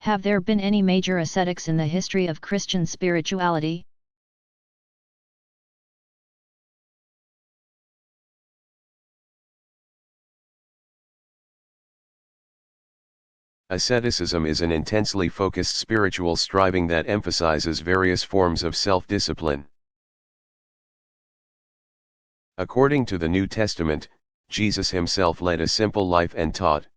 Have there been any major ascetics in the history of Christian spirituality? Asceticism is an intensely focused spiritual striving that emphasizes various forms of self-discipline. According to the New Testament, Jesus himself led a simple life and taught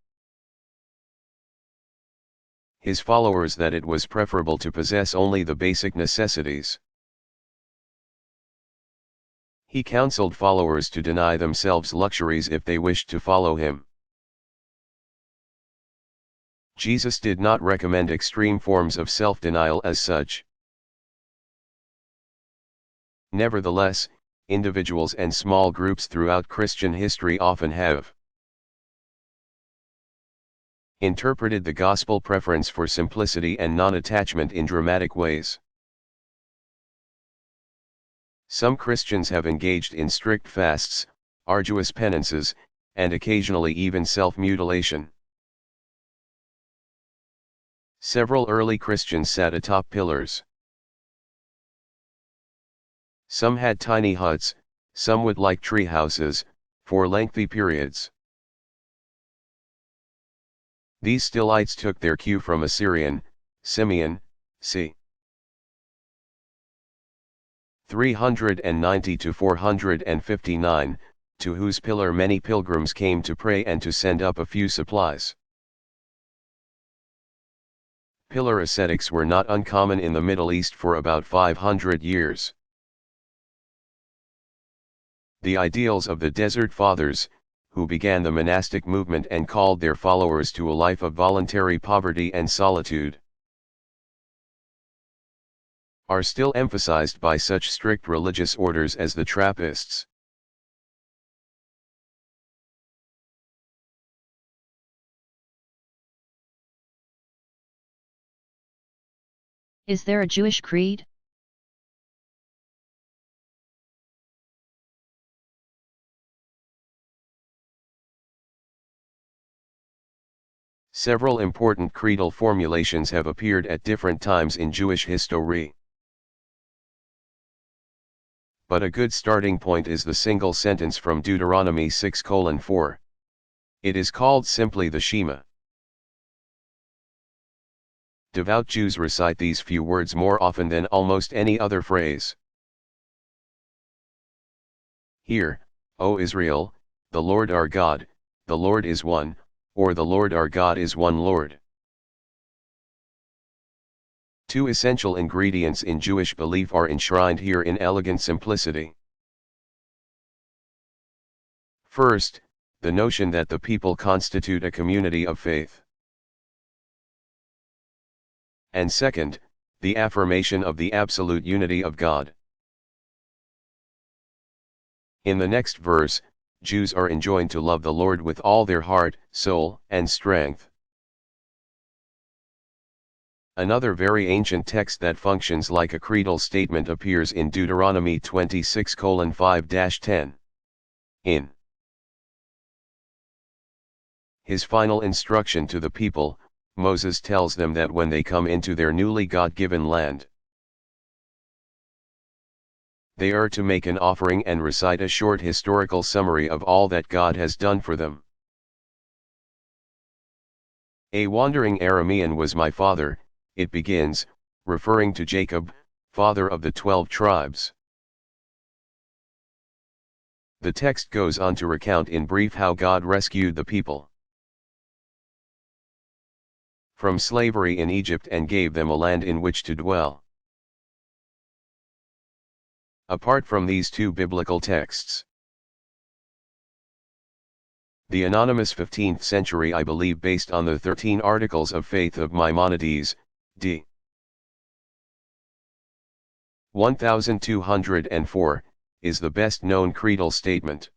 his followers that it was preferable to possess only the basic necessities. He counseled followers to deny themselves luxuries if they wished to follow him. Jesus did not recommend extreme forms of self-denial as such. Nevertheless, individuals and small groups throughout Christian history often have interpreted the gospel preference for simplicity and non-attachment in dramatic ways. Some Christians have engaged in strict fasts, arduous penances, and occasionally even self-mutilation. Several early Christians sat atop pillars. Some had tiny huts, some wood-like tree houses, for lengthy periods. These Stilites took their cue from Assyrian, Simeon, c. 390 to 459, to whose pillar many pilgrims came to pray and to send up a few supplies. Pillar ascetics were not uncommon in the Middle East for about 500 years. The ideals of the Desert Fathers, who began the monastic movement and called their followers to a life of voluntary poverty and solitude, are still emphasized by such strict religious orders as the Trappists. Is there a Jewish creed? Several important creedal formulations have appeared at different times in Jewish history. But a good starting point is the single sentence from Deuteronomy 6:4. It is called simply the Shema. Devout Jews recite these few words more often than almost any other phrase. Hear, O Israel, the Lord our God, the Lord is one, or the Lord our God is one Lord. Two essential ingredients in Jewish belief are enshrined here in elegant simplicity. First, the notion that the people constitute a community of faith. And second, the affirmation of the absolute unity of God. In the next verse, Jews are enjoined to love the Lord with all their heart, soul, and strength. Another very ancient text that functions like a creedal statement appears in Deuteronomy 26:5-10. In his final instruction to the people, Moses tells them that when they come into their newly God-given land, they are to make an offering and recite a short historical summary of all that God has done for them. A wandering Aramean was my father, it begins, referring to Jacob, father of the 12 tribes. The text goes on to recount in brief how God rescued the people from slavery in Egypt and gave them a land in which to dwell. Apart from these two biblical texts, the anonymous 15th century I believe based on the 13 Articles of Faith of Maimonides, d. 1204, is the best known creedal statement.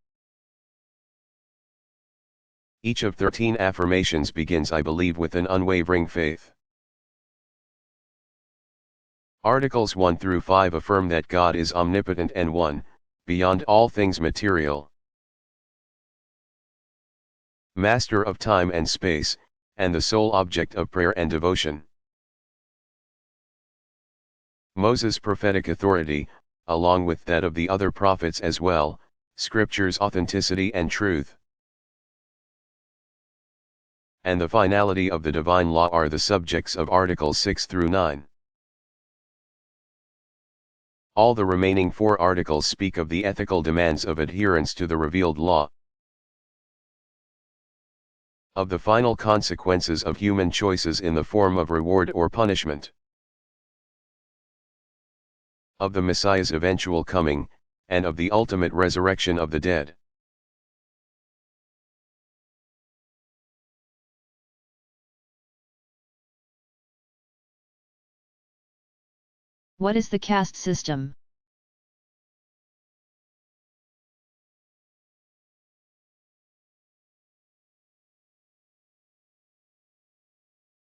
Each of 13 affirmations begins I believe with an unwavering faith. Articles 1 through 5 affirm that God is omnipotent and one, beyond all things material, master of time and space, and the sole object of prayer and devotion. Moses' prophetic authority, along with that of the other prophets as well, Scripture's authenticity and truth, and the finality of the divine law are the subjects of Articles 6 through 9. All the remaining 4 articles speak of the ethical demands of adherence to the revealed law, of the final consequences of human choices in the form of reward or punishment, of the Messiah's eventual coming, and of the ultimate resurrection of the dead. What is the caste system?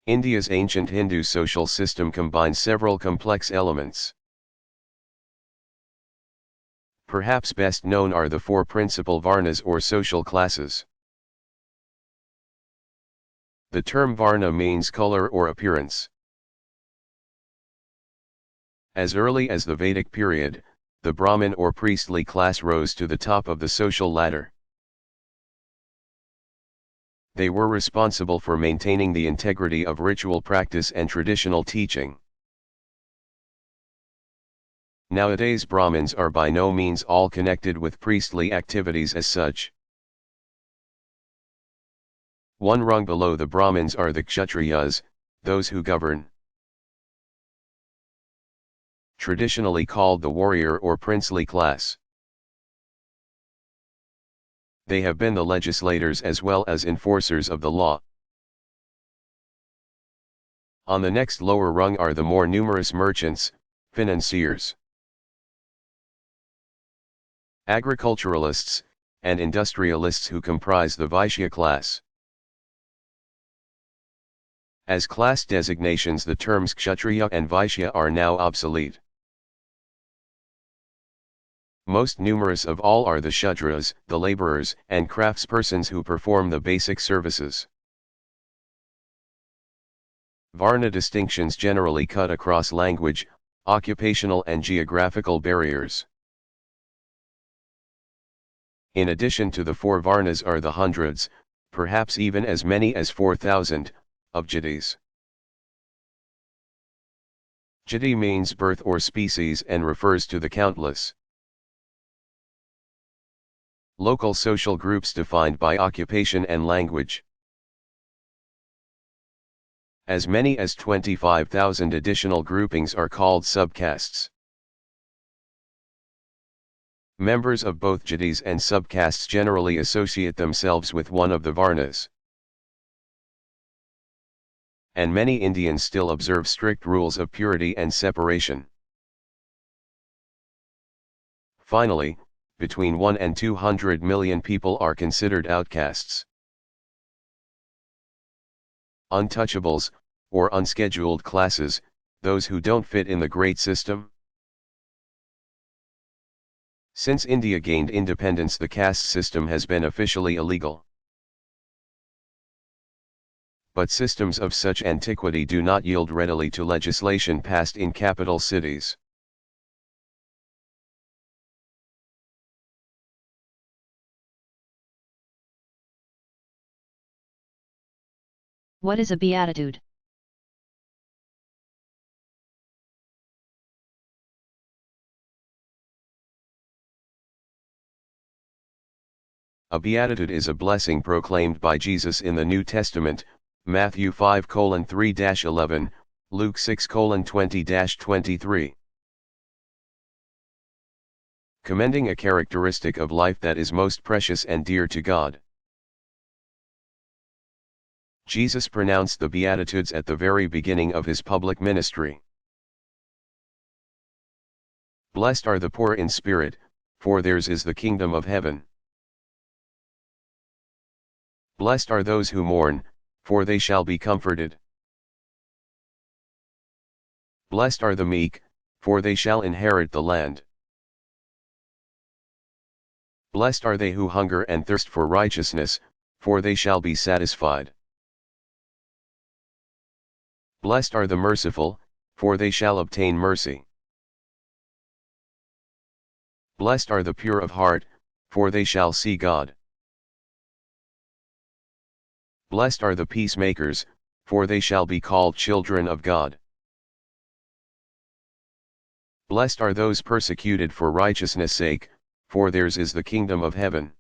India's ancient Hindu social system combines several complex elements. Perhaps best known are the 4 principal varnas or social classes. The term varna means color or appearance. As early as the Vedic period, the Brahmin or priestly class rose to the top of the social ladder. They were responsible for maintaining the integrity of ritual practice and traditional teaching. Nowadays Brahmins are by no means all connected with priestly activities as such. One rung below the Brahmins are the Kshatriyas, those who govern. Traditionally called the warrior or princely class. They have been the legislators as well as enforcers of the law. On the next lower rung are the more numerous merchants, financiers, agriculturalists, and industrialists who comprise the Vaishya class. As class designations, the terms Kshatriya and Vaishya are now obsolete. Most numerous of all are the Shudras, the laborers and craftspersons who perform the basic services. Varna distinctions generally cut across language, occupational and geographical barriers. In addition to the 4 varnas are the hundreds, perhaps even as many as 4,000, of jatis. Jati means birth or species and refers to the countless local social groups defined by occupation and language. As many as 25,000 additional groupings are called subcastes. Members of both jatis and subcastes generally associate themselves with one of the varnas. And many Indians still observe strict rules of purity and separation. Finally, between 1 and 200 million people are considered outcasts. Untouchables, or unscheduled classes, those who don't fit in the great system. Since India gained independence, the caste system has been officially illegal. But systems of such antiquity do not yield readily to legislation passed in capital cities. What is a beatitude? A beatitude is a blessing proclaimed by Jesus in the New Testament, Matthew 5:3-11, Luke 6:20-23. Commending a characteristic of life that is most precious and dear to God. Jesus pronounced the Beatitudes at the very beginning of his public ministry. Blessed are the poor in spirit, for theirs is the kingdom of heaven. Blessed are those who mourn, for they shall be comforted. Blessed are the meek, for they shall inherit the land. Blessed are they who hunger and thirst for righteousness, for they shall be satisfied. Blessed are the merciful, for they shall obtain mercy. Blessed are the pure of heart, for they shall see God. Blessed are the peacemakers, for they shall be called children of God. Blessed are those persecuted for righteousness' sake, for theirs is the kingdom of heaven.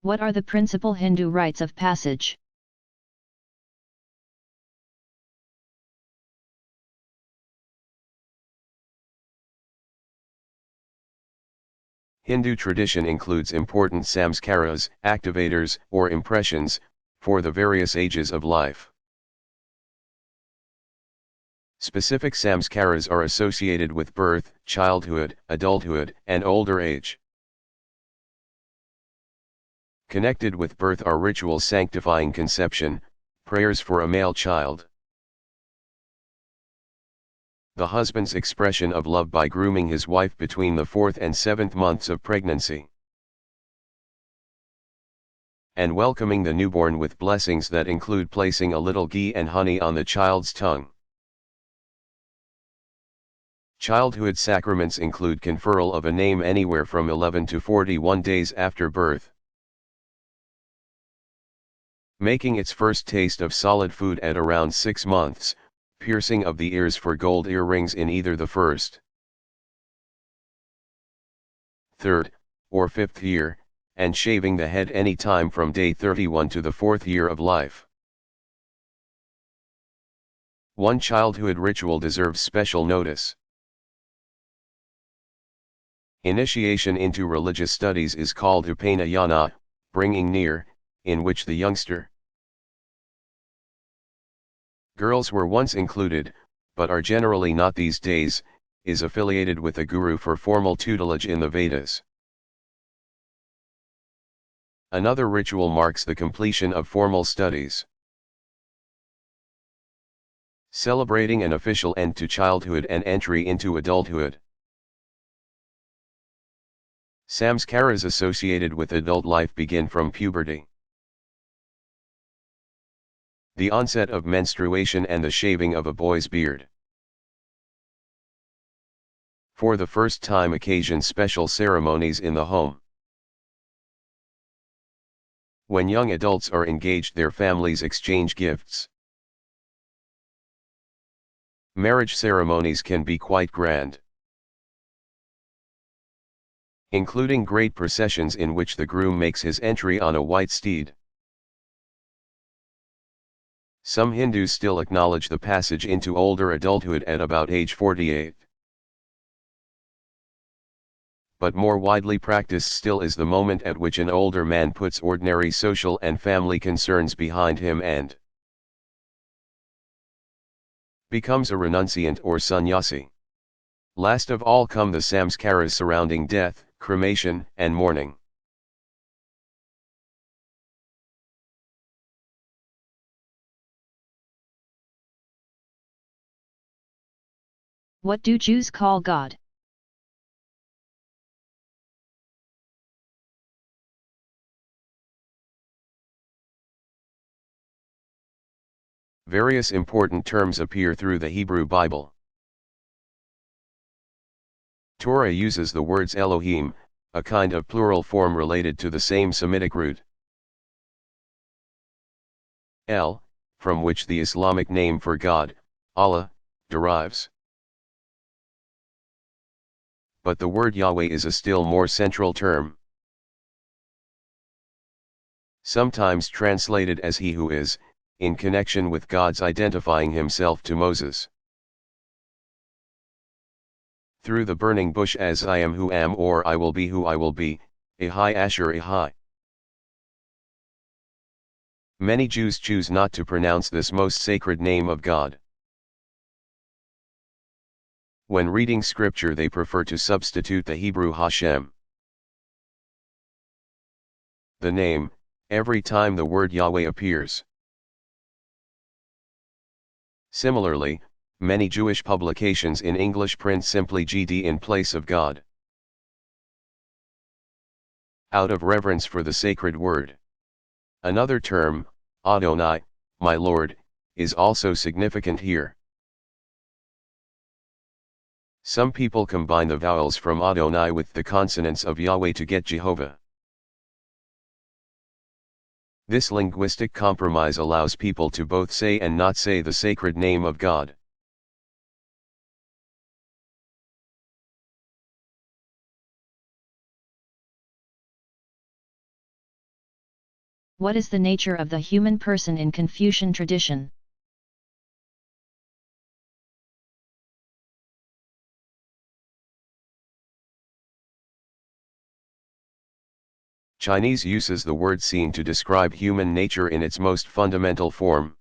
What are the principal Hindu rites of passage? Hindu tradition includes important samskaras, activators, or impressions, for the various ages of life. Specific samskaras are associated with birth, childhood, adulthood, and older age. Connected with birth are rituals sanctifying conception, prayers for a male child. The husband's expression of love by grooming his wife between the 4th and 7th months of pregnancy. And welcoming the newborn with blessings that include placing a little ghee and honey on the child's tongue. Childhood sacraments include conferral of a name anywhere from 11 to 41 days after birth. Making its first taste of solid food at around 6 months, piercing of the ears for gold earrings in either the 1st, 3rd, or 5th year, and shaving the head any time from day 31 to the 4th year of life. One childhood ritual deserves special notice. Initiation into religious studies is called upanayana, bringing near, in which the youngster. Girls were once included, but are generally not these days, is affiliated with a guru for formal tutelage in the Vedas. Another ritual marks the completion of formal studies. Celebrating an official end to childhood and entry into adulthood. Samskaras associated with adult life begin from puberty. The onset of menstruation and the shaving of a boy's beard. For the first time occasion special ceremonies in the home. When young adults are engaged, their families exchange gifts. Marriage ceremonies can be quite grand, including great processions in which the groom makes his entry on a white steed. Some Hindus still acknowledge the passage into older adulthood at about age 48. But more widely practiced still is the moment at which an older man puts ordinary social and family concerns behind him and becomes a renunciant or sannyasi. Last of all come the samskaras surrounding death, cremation, and mourning. What do Jews call God? Various important terms appear through the Hebrew Bible. Torah uses the words Elohim, a kind of plural form related to the same Semitic root. El, from which the Islamic name for God, Allah, derives. But the word Yahweh is a still more central term. Sometimes translated as He who is, in connection with God's identifying Himself to Moses. Through the burning bush as I am who am or I will be who I will be, Ahai Asher Ahai. Many Jews choose not to pronounce this most sacred name of God. When reading scripture they prefer to substitute the Hebrew Hashem. The name, every time the word Yahweh appears. Similarly, many Jewish publications in English print simply GD in place of God, out of reverence for the sacred word. Another term, Adonai, my Lord, is also significant here. Some people combine the vowels from Adonai with the consonants of Yahweh to get Jehovah. This linguistic compromise allows people to both say and not say the sacred name of God. What is the nature of the human person in Confucian tradition? Chinese uses the word "seen" to describe human nature in its most fundamental form.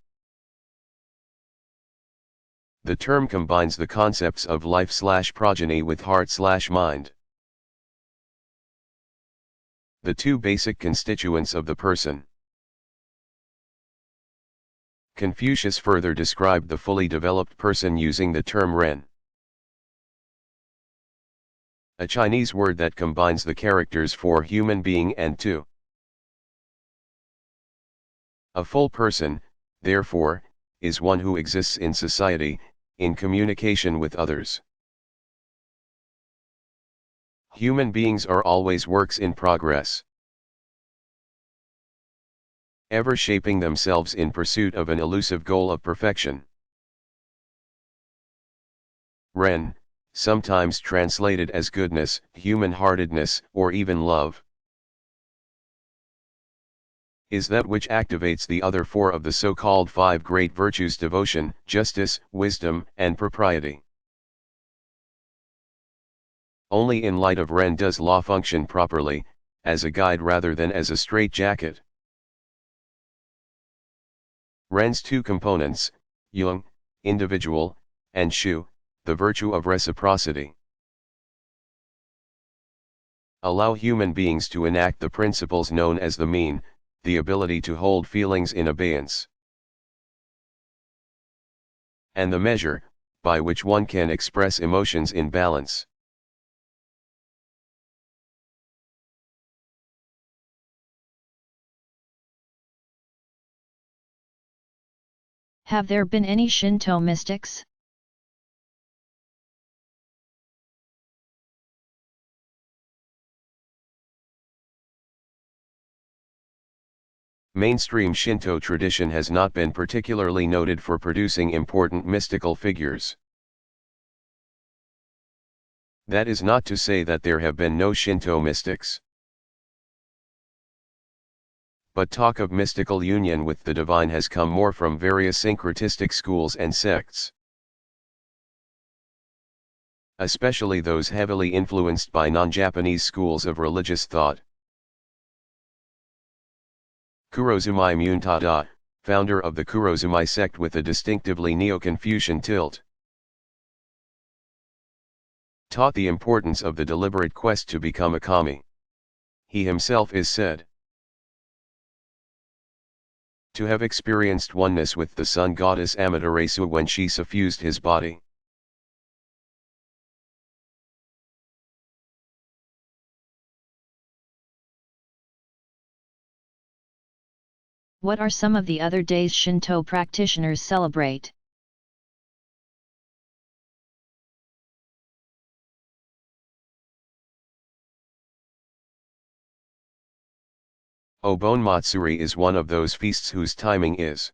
The term combines the concepts of life/progeny with heart/mind. The two basic constituents of the person. Confucius further described the fully developed person using the term ren, a Chinese word that combines the characters for human being and tu. A full person, therefore, is one who exists in society, in communication with others. Human beings are always works in progress, ever shaping themselves in pursuit of an elusive goal of perfection. Ren, sometimes translated as goodness, human-heartedness, or even love, is that which activates the other four of the so-called five great virtues: devotion, justice, wisdom, and propriety. Only in light of Ren does law function properly, as a guide rather than as a straitjacket. Ren's two components, Yung, individual, and Shu, the virtue of reciprocity, allow human beings to enact the principles known as the mean, the ability to hold feelings in abeyance, and the measure, by which one can express emotions in balance. Have there been any Shinto mystics? Mainstream Shinto tradition has not been particularly noted for producing important mystical figures. That is not to say that there have been no Shinto mystics. But talk of mystical union with the divine has come more from various syncretistic schools and sects, especially those heavily influenced by non-Japanese schools of religious thought. Kurozumai Muntada, founder of the Kurozumai sect with a distinctively Neo-Confucian tilt, taught the importance of the deliberate quest to become a kami. He himself is said to have experienced oneness with the sun goddess Amaterasu when she suffused his body. What are some of the other days Shinto practitioners celebrate? Obon Matsuri is one of those feasts whose timing is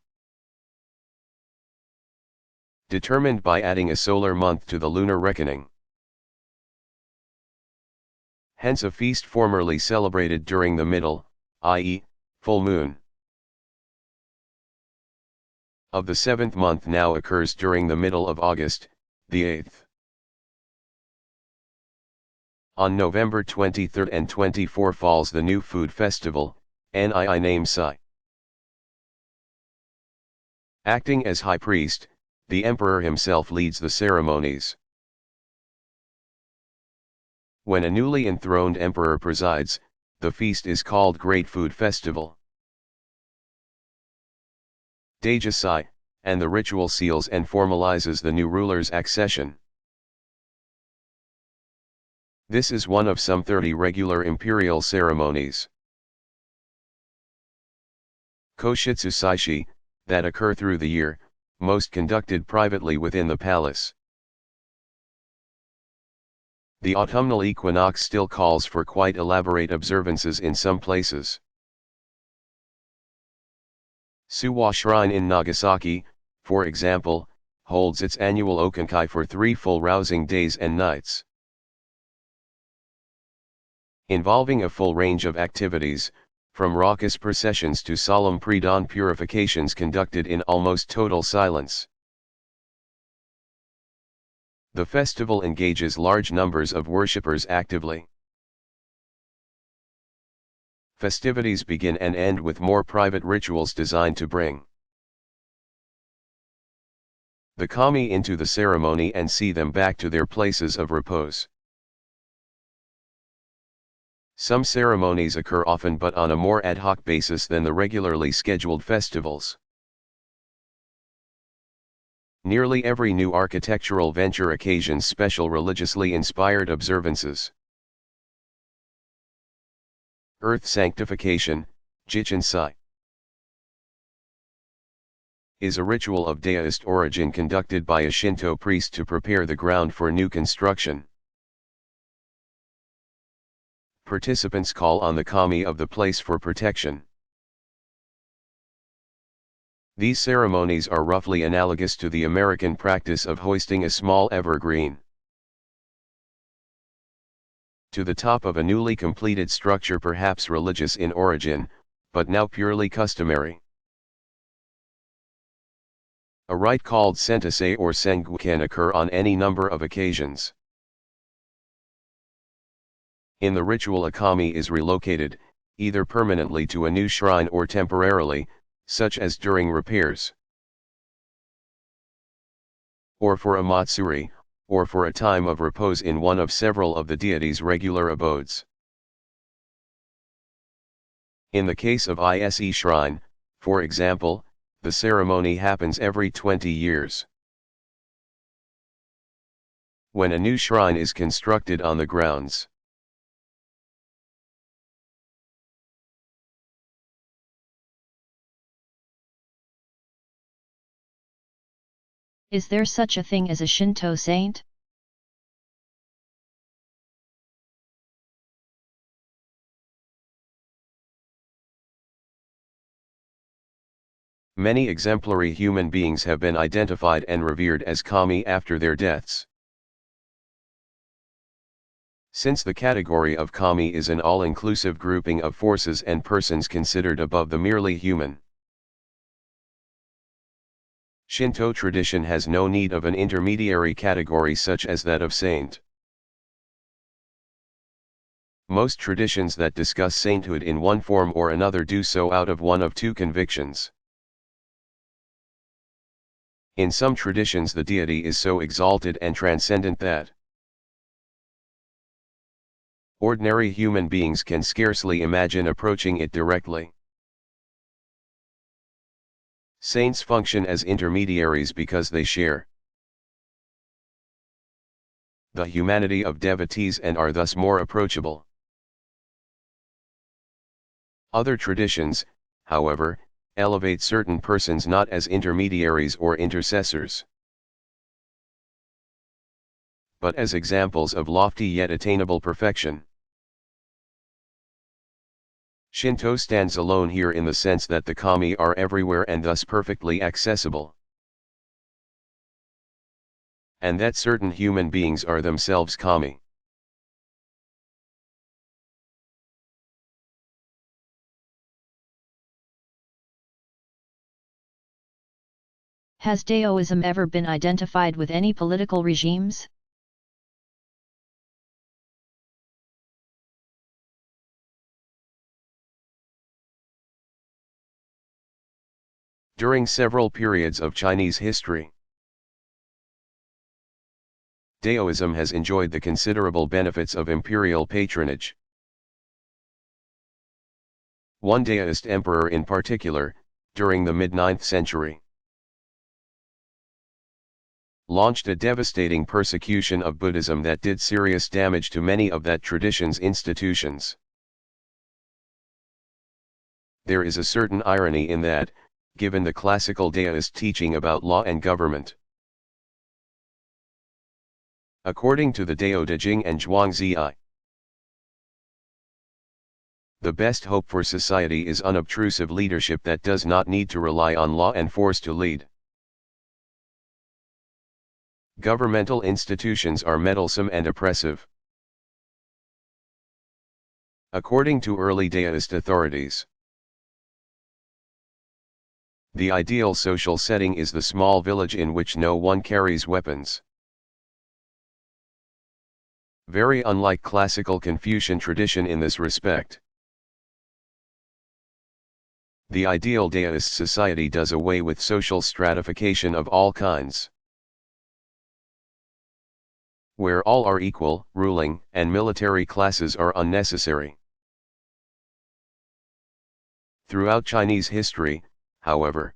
determined by adding a solar month to the lunar reckoning. Hence a feast formerly celebrated during the middle, i.e., full moon, of the 7th month now occurs during the middle of August, the 8th. On November 23 and 24 falls the New Food Festival, Nii name Sai. Acting as high priest, the emperor himself leads the ceremonies. When a newly enthroned emperor presides, the feast is called Great Food Festival. Daija Sai, and the ritual seals and formalizes the new ruler's accession. This is one of some 30 regular imperial ceremonies. Koshitsu Saishi, that occur through the year, most conducted privately within the palace. The autumnal equinox still calls for quite elaborate observances in some places. Suwa Shrine in Nagasaki, for example, holds its annual Okankai for 3 full rousing days and nights, involving a full range of activities, from raucous processions to solemn pre-dawn purifications conducted in almost total silence. The festival engages large numbers of worshippers actively. Festivities begin and end with more private rituals designed to bring the kami into the ceremony and see them back to their places of repose. Some ceremonies occur often but on a more ad hoc basis than the regularly scheduled festivals. Nearly every new architectural venture occasions special religiously inspired observances. Earth sanctification, Jichinsai, is a ritual of deist origin conducted by a Shinto priest to prepare the ground for new construction. Participants call on the kami of the place for protection. These ceremonies are roughly analogous to the American practice of hoisting a small evergreen to the top of a newly completed structure, perhaps religious in origin, but now purely customary. A rite called sentasei or sengu can occur on any number of occasions. In the ritual, a kami is relocated, either permanently to a new shrine or temporarily, such as during repairs, or for a matsuri, or for a time of repose in one of several of the deity's regular abodes. In the case of Ise Shrine, for example, the ceremony happens every 20 years. When a new shrine is constructed on the grounds, Is there such a thing as a Shinto saint? many exemplary human beings have been identified and revered as kami after their deaths. Since the category of kami is an all-inclusive grouping of forces and persons considered above the merely human, Shinto tradition has no need of an intermediary category such as that of saint. Most traditions that discuss sainthood in one form or another do so out of one of two convictions. In some traditions, the deity is so exalted and transcendent that ordinary human beings can scarcely imagine approaching it directly. Saints function as intermediaries because they share the humanity of devotees and are thus more approachable. Other traditions, however, elevate certain persons not as intermediaries or intercessors, but as examples of lofty yet attainable perfection. Shinto stands alone here in the sense that the kami are everywhere and thus perfectly accessible, and that certain human beings are themselves kami. Has Daoism ever been identified with any political regimes? During several periods of Chinese history, Daoism has enjoyed the considerable benefits of imperial patronage. One Daoist emperor in particular, during the mid-9th century, launched a devastating persecution of Buddhism that did serious damage to many of that tradition's institutions. There is a certain irony in that, given the classical Daoist teaching about law and government. According to the Dao De Jing and Zhuangzi, the best hope for society is unobtrusive leadership that does not need to rely on law and force to lead. Governmental institutions are meddlesome and oppressive. According to early Daoist authorities, the ideal social setting is the small village in which no one carries weapons. Very unlike classical Confucian tradition in this respect. The ideal Daoist society does away with social stratification of all kinds. Where all are equal, ruling and military classes are unnecessary. Throughout Chinese history, however,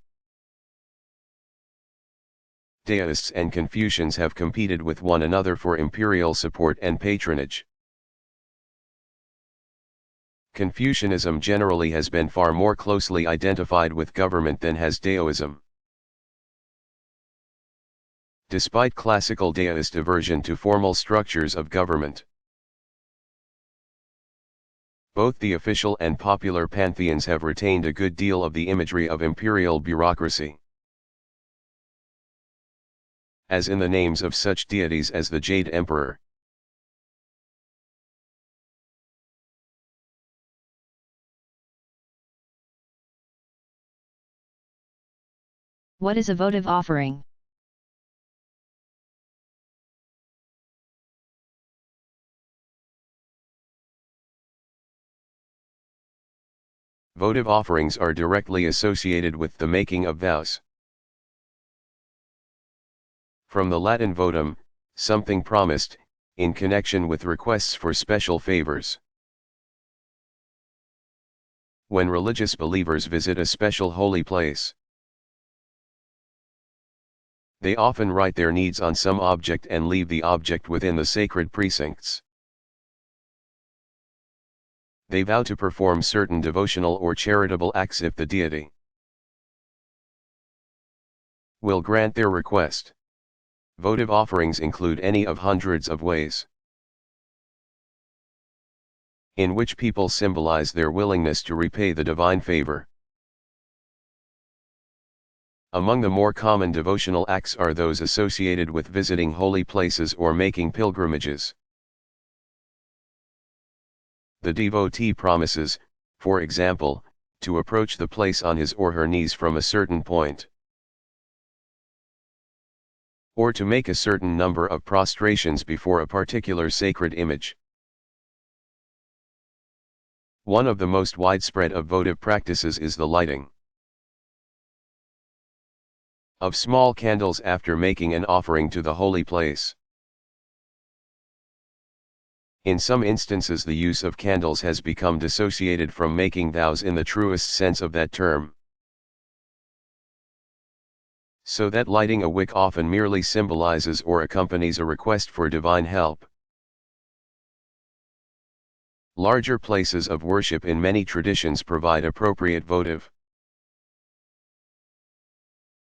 Daoists and Confucians have competed with one another for imperial support and patronage. Confucianism generally has been far more closely identified with government than has Daoism. Despite classical Daoist aversion to formal structures of government, both the official and popular pantheons have retained a good deal of the imagery of imperial bureaucracy. As in the names of such deities as the Jade Emperor. What is a votive offering? Votive offerings are directly associated with the making of vows. From the Latin votum, something promised, in connection with requests for special favors. When religious believers visit a special holy place, they often write their needs on some object and leave the object within the sacred precincts. They vow to perform certain devotional or charitable acts if the deity will grant their request. Votive offerings include any of hundreds of ways in which people symbolize their willingness to repay the divine favor. Among the more common devotional acts are those associated with visiting holy places or making pilgrimages. The devotee promises, for example, to approach the place on his or her knees from a certain point, or to make a certain number of prostrations before a particular sacred image. One of the most widespread of votive practices is the lighting of small candles after making an offering to the holy place. In some instances the use of candles has become dissociated from making vows in the truest sense of that term, so that lighting a wick often merely symbolizes or accompanies a request for divine help. Larger places of worship in many traditions provide appropriate votive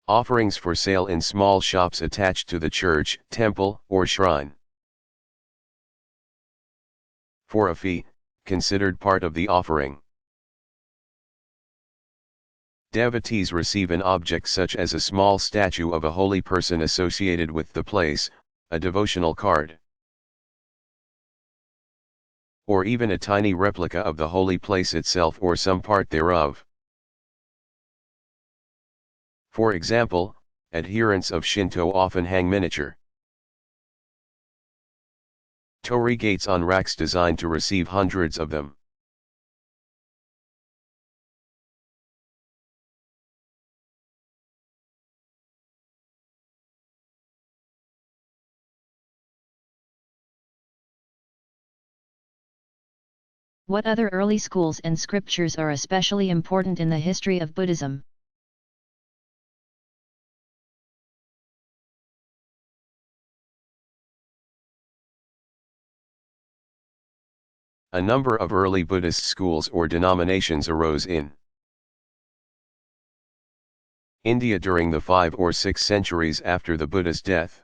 offerings for sale in small shops attached to the church, temple, or shrine. For a fee, considered part of the offering, devotees receive an object such as a small statue of a holy person associated with the place, a devotional card, or even a tiny replica of the holy place itself or some part thereof. For example, adherents of Shinto often hang miniature torii gates on racks designed to receive hundreds of them. What other early schools and scriptures are especially important in the history of Buddhism? A number of early Buddhist schools or denominations arose in India during the 5 or 6 centuries after the Buddha's death.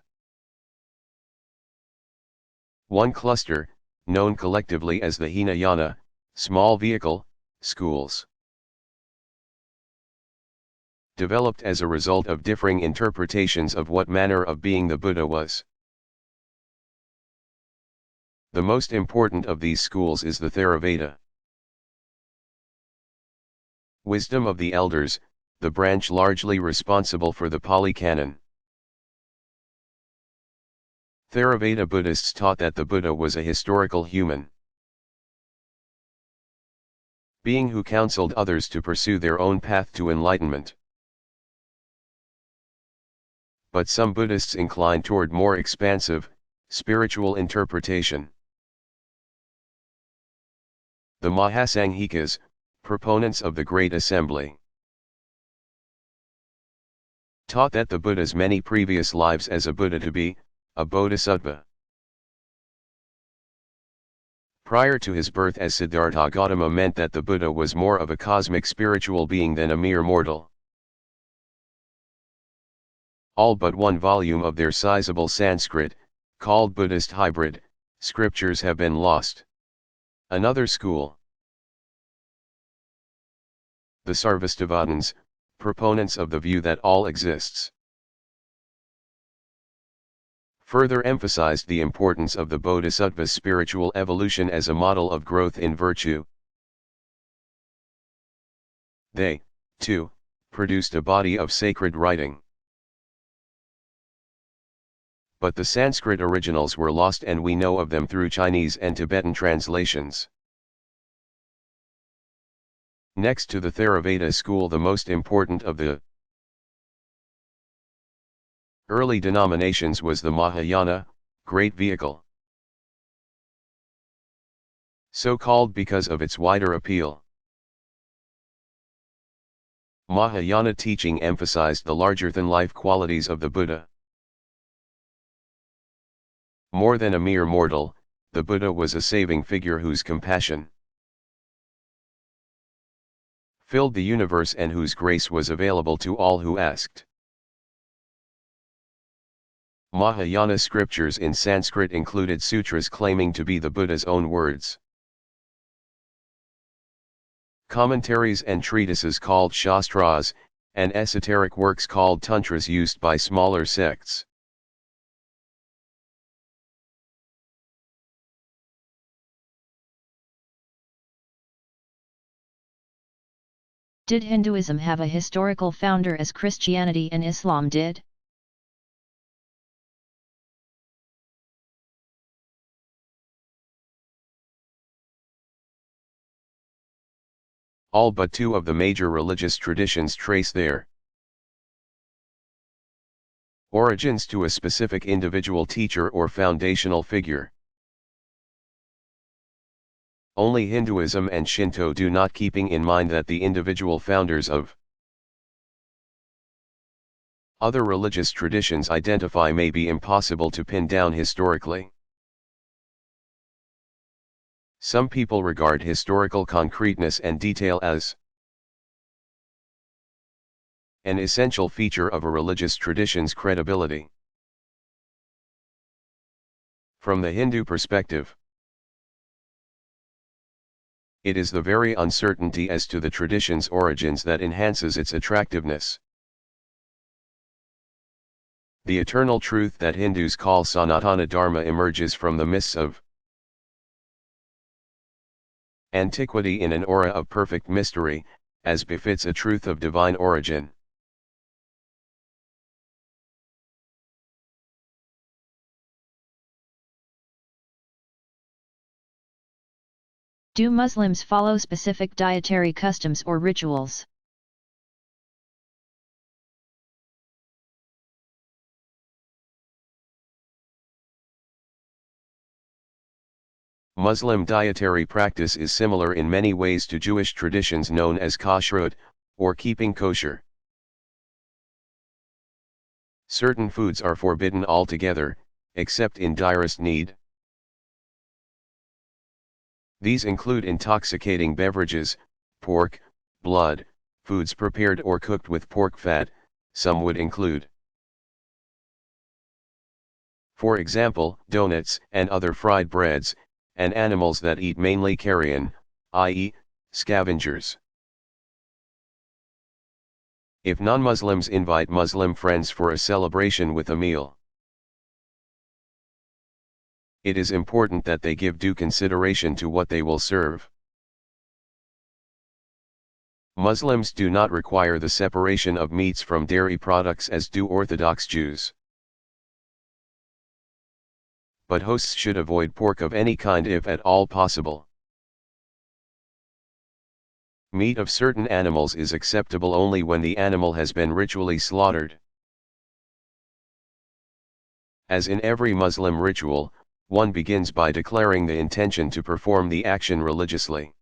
One cluster, known collectively as the Hinayana, small vehicle, schools. Developed as a result of differing interpretations of what manner of being the Buddha was. The most important of these schools is the Theravada. Wisdom of the Elders, the branch largely responsible for the Pali Canon. Theravada Buddhists taught that the Buddha was a historical human being who counseled others to pursue their own path to enlightenment. But some Buddhists incline toward more expansive, spiritual interpretation. The Mahasanghikas, proponents of the Great Assembly, taught that the Buddha's many previous lives as a Buddha to be a Bodhisattva. Prior to his birth as Siddhartha Gautama meant that the Buddha was more of a cosmic spiritual being than a mere mortal. All but one volume of their sizable Sanskrit, called Buddhist hybrid, scriptures have been lost. Another school. The Sarvastivadins, proponents of the view that all exists, further emphasized the importance of the Bodhisattva's spiritual evolution as a model of growth in virtue. They, too, produced a body of sacred writing. But the Sanskrit originals were lost and we know of them through Chinese and Tibetan translations. Next to the Theravada school, the most important of the early denominations was the Mahayana, Great Vehicle. So called because of its wider appeal. Mahayana teaching emphasized the larger-than-life qualities of the Buddha. More than a mere mortal, the Buddha was a saving figure whose compassion filled the universe and whose grace was available to all who asked. Mahayana scriptures in Sanskrit included sutras claiming to be the Buddha's own words. Commentaries and treatises called shastras, and esoteric works called tantras used by smaller sects. Did Hinduism have a historical founder as Christianity and Islam did? All but two of the major religious traditions trace their origins to a specific individual teacher or foundational figure. Only Hinduism and Shinto do not, keeping in mind that the individual founders of other religious traditions identify may be impossible to pin down historically. Some people regard historical concreteness and detail as an essential feature of a religious tradition's credibility. From the Hindu perspective, it is the very uncertainty as to the tradition's origins that enhances its attractiveness. The eternal truth that Hindus call Sanatana Dharma emerges from the mists of antiquity in an aura of perfect mystery, as befits a truth of divine origin. Do Muslims follow specific dietary customs or rituals? Muslim dietary practice is similar in many ways to Jewish traditions known as kashrut, or keeping kosher. Certain foods are forbidden altogether, except in direst need. These include intoxicating beverages, pork, blood, foods prepared or cooked with pork fat, some would include, for example, donuts and other fried breads, and animals that eat mainly carrion, i.e., scavengers. If non-Muslims invite Muslim friends for a celebration with a meal, it is important that they give due consideration to what they will serve. Muslims do not require the separation of meats from dairy products as do Orthodox Jews. But hosts should avoid pork of any kind if at all possible. Meat of certain animals is acceptable only when the animal has been ritually slaughtered. As in every Muslim ritual, one begins by declaring the intention to perform the action religiously.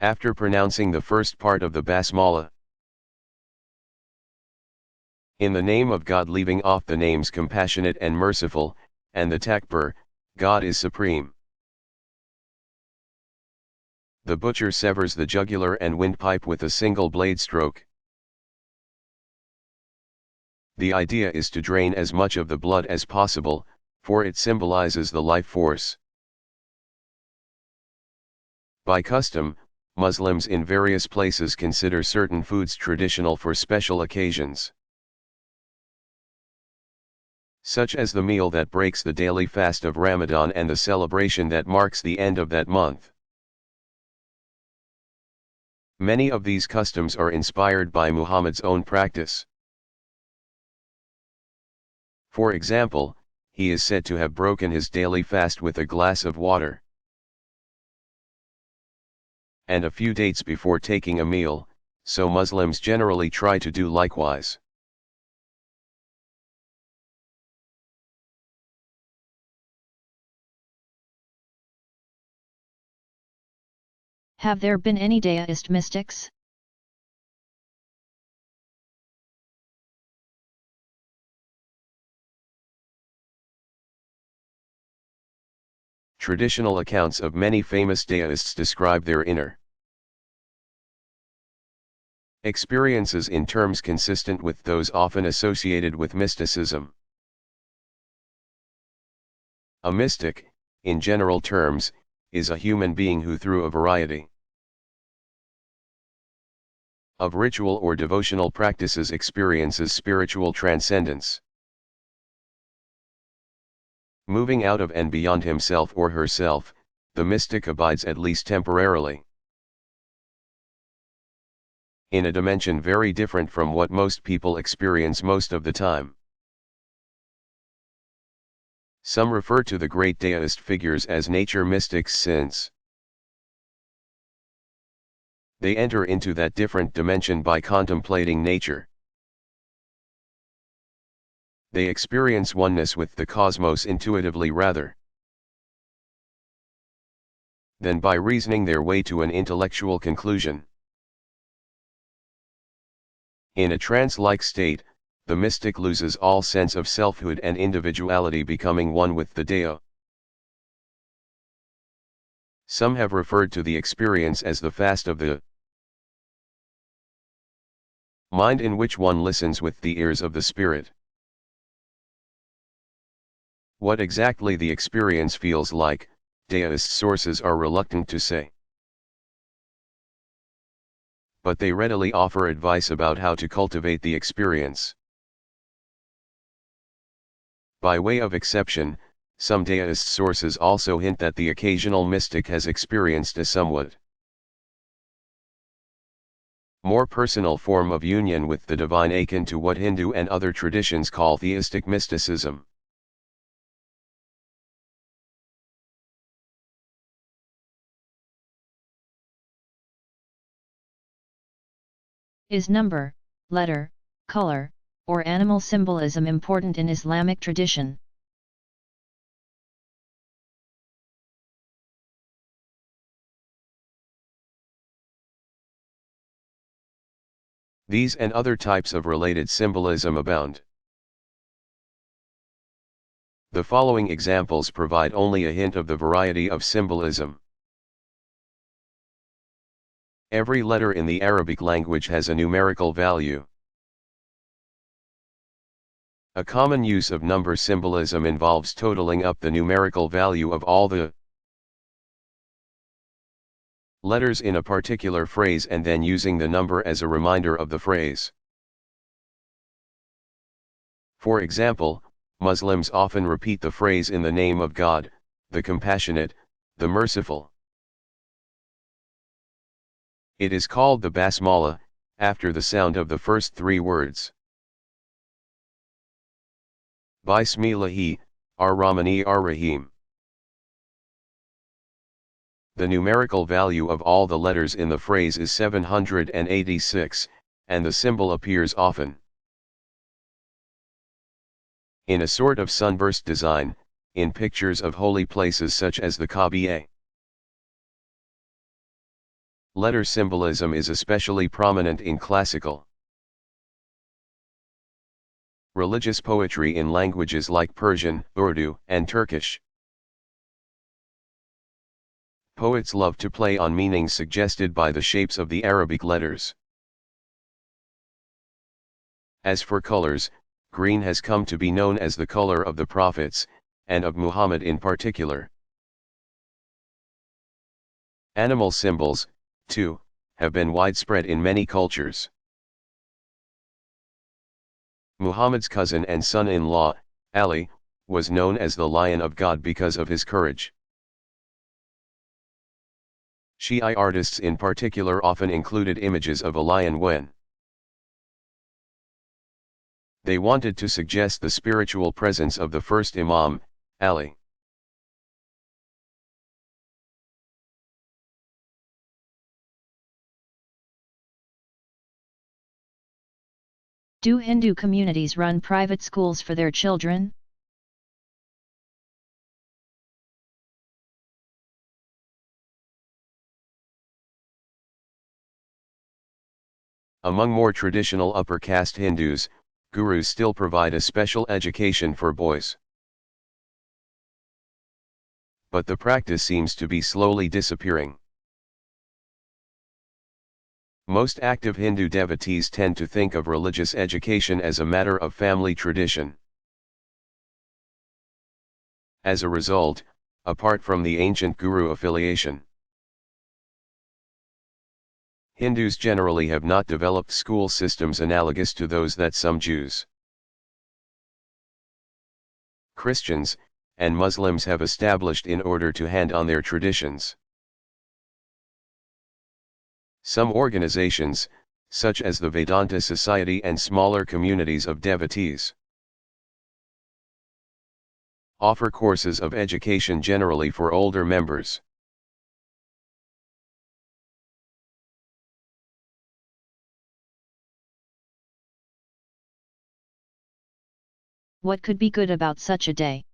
After pronouncing the first part of the Basmala, in the name of God, leaving off the names compassionate and merciful, and the Takbir, God is supreme, the butcher severs the jugular and windpipe with a single blade stroke. The idea is to drain as much of the blood as possible, for it symbolizes the life force. By custom, Muslims in various places consider certain foods traditional for special occasions, such as the meal that breaks the daily fast of Ramadan and the celebration that marks the end of that month. Many of these customs are inspired by Muhammad's own practice. For example, he is said to have broken his daily fast with a glass of water, and a few dates before taking a meal, so Muslims generally try to do likewise. Have there been any deist mystics? Traditional accounts of many famous deists describe their inner experiences in terms consistent with those often associated with mysticism. A mystic, in general terms, is a human being who through a variety of ritual or devotional practices experiences spiritual transcendence. Moving out of and beyond himself or herself, the mystic abides at least temporarily in a dimension very different from what most people experience most of the time. Some refer to the great deist figures as nature mystics since they enter into that different dimension by contemplating nature. They experience oneness with the cosmos intuitively rather than by reasoning their way to an intellectual conclusion. In a trance-like state, the mystic loses all sense of selfhood and individuality, becoming one with the Deo. Some have referred to the experience as the fast of the mind, in which one listens with the ears of the spirit. What exactly the experience feels like, deist sources are reluctant to say, but they readily offer advice about how to cultivate the experience. By way of exception, some deist sources also hint that the occasional mystic has experienced a somewhat more personal form of union with the divine, akin to what Hindu and other traditions call theistic mysticism. Is number, letter, color, or animal symbolism important in Islamic tradition? These and other types of related symbolism abound. The following examples provide only a hint of the variety of symbolism. Every letter in the Arabic language has a numerical value. A common use of number symbolism involves totaling up the numerical value of all the letters in a particular phrase and then using the number as a reminder of the phrase. For example, Muslims often repeat the phrase "in the name of God, the compassionate, the merciful." It is called the basmala, after the sound of the first three words. Bismillahi, ar-Rahmani ar-Rahim. The numerical value of all the letters in the phrase is 786, and the symbol appears often in a sort of sunburst design, in pictures of holy places such as the Kaaba. Letter symbolism is especially prominent in classical religious poetry in languages like Persian, Urdu, and Turkish. Poets love to play on meanings suggested by the shapes of the Arabic letters. As for colors, green has come to be known as the color of the prophets, and of Muhammad in particular. Animal symbols, too, have been widespread in many cultures. Muhammad's cousin and son-in-law, Ali, was known as the Lion of God because of his courage. Shi'i artists in particular often included images of a lion when they wanted to suggest the spiritual presence of the first Imam, Ali. Do Hindu communities run private schools for their children? Among more traditional upper caste Hindus, gurus still provide a special education for boys. But the practice seems to be slowly disappearing. Most active Hindu devotees tend to think of religious education as a matter of family tradition. As a result, apart from the ancient guru affiliation, Hindus generally have not developed school systems analogous to those that some Jews, Christians, and Muslims have established in order to hand on their traditions. Some organizations, such as the Vedanta Society and smaller communities of devotees, offer courses of education generally for older members. What could be good about such a day?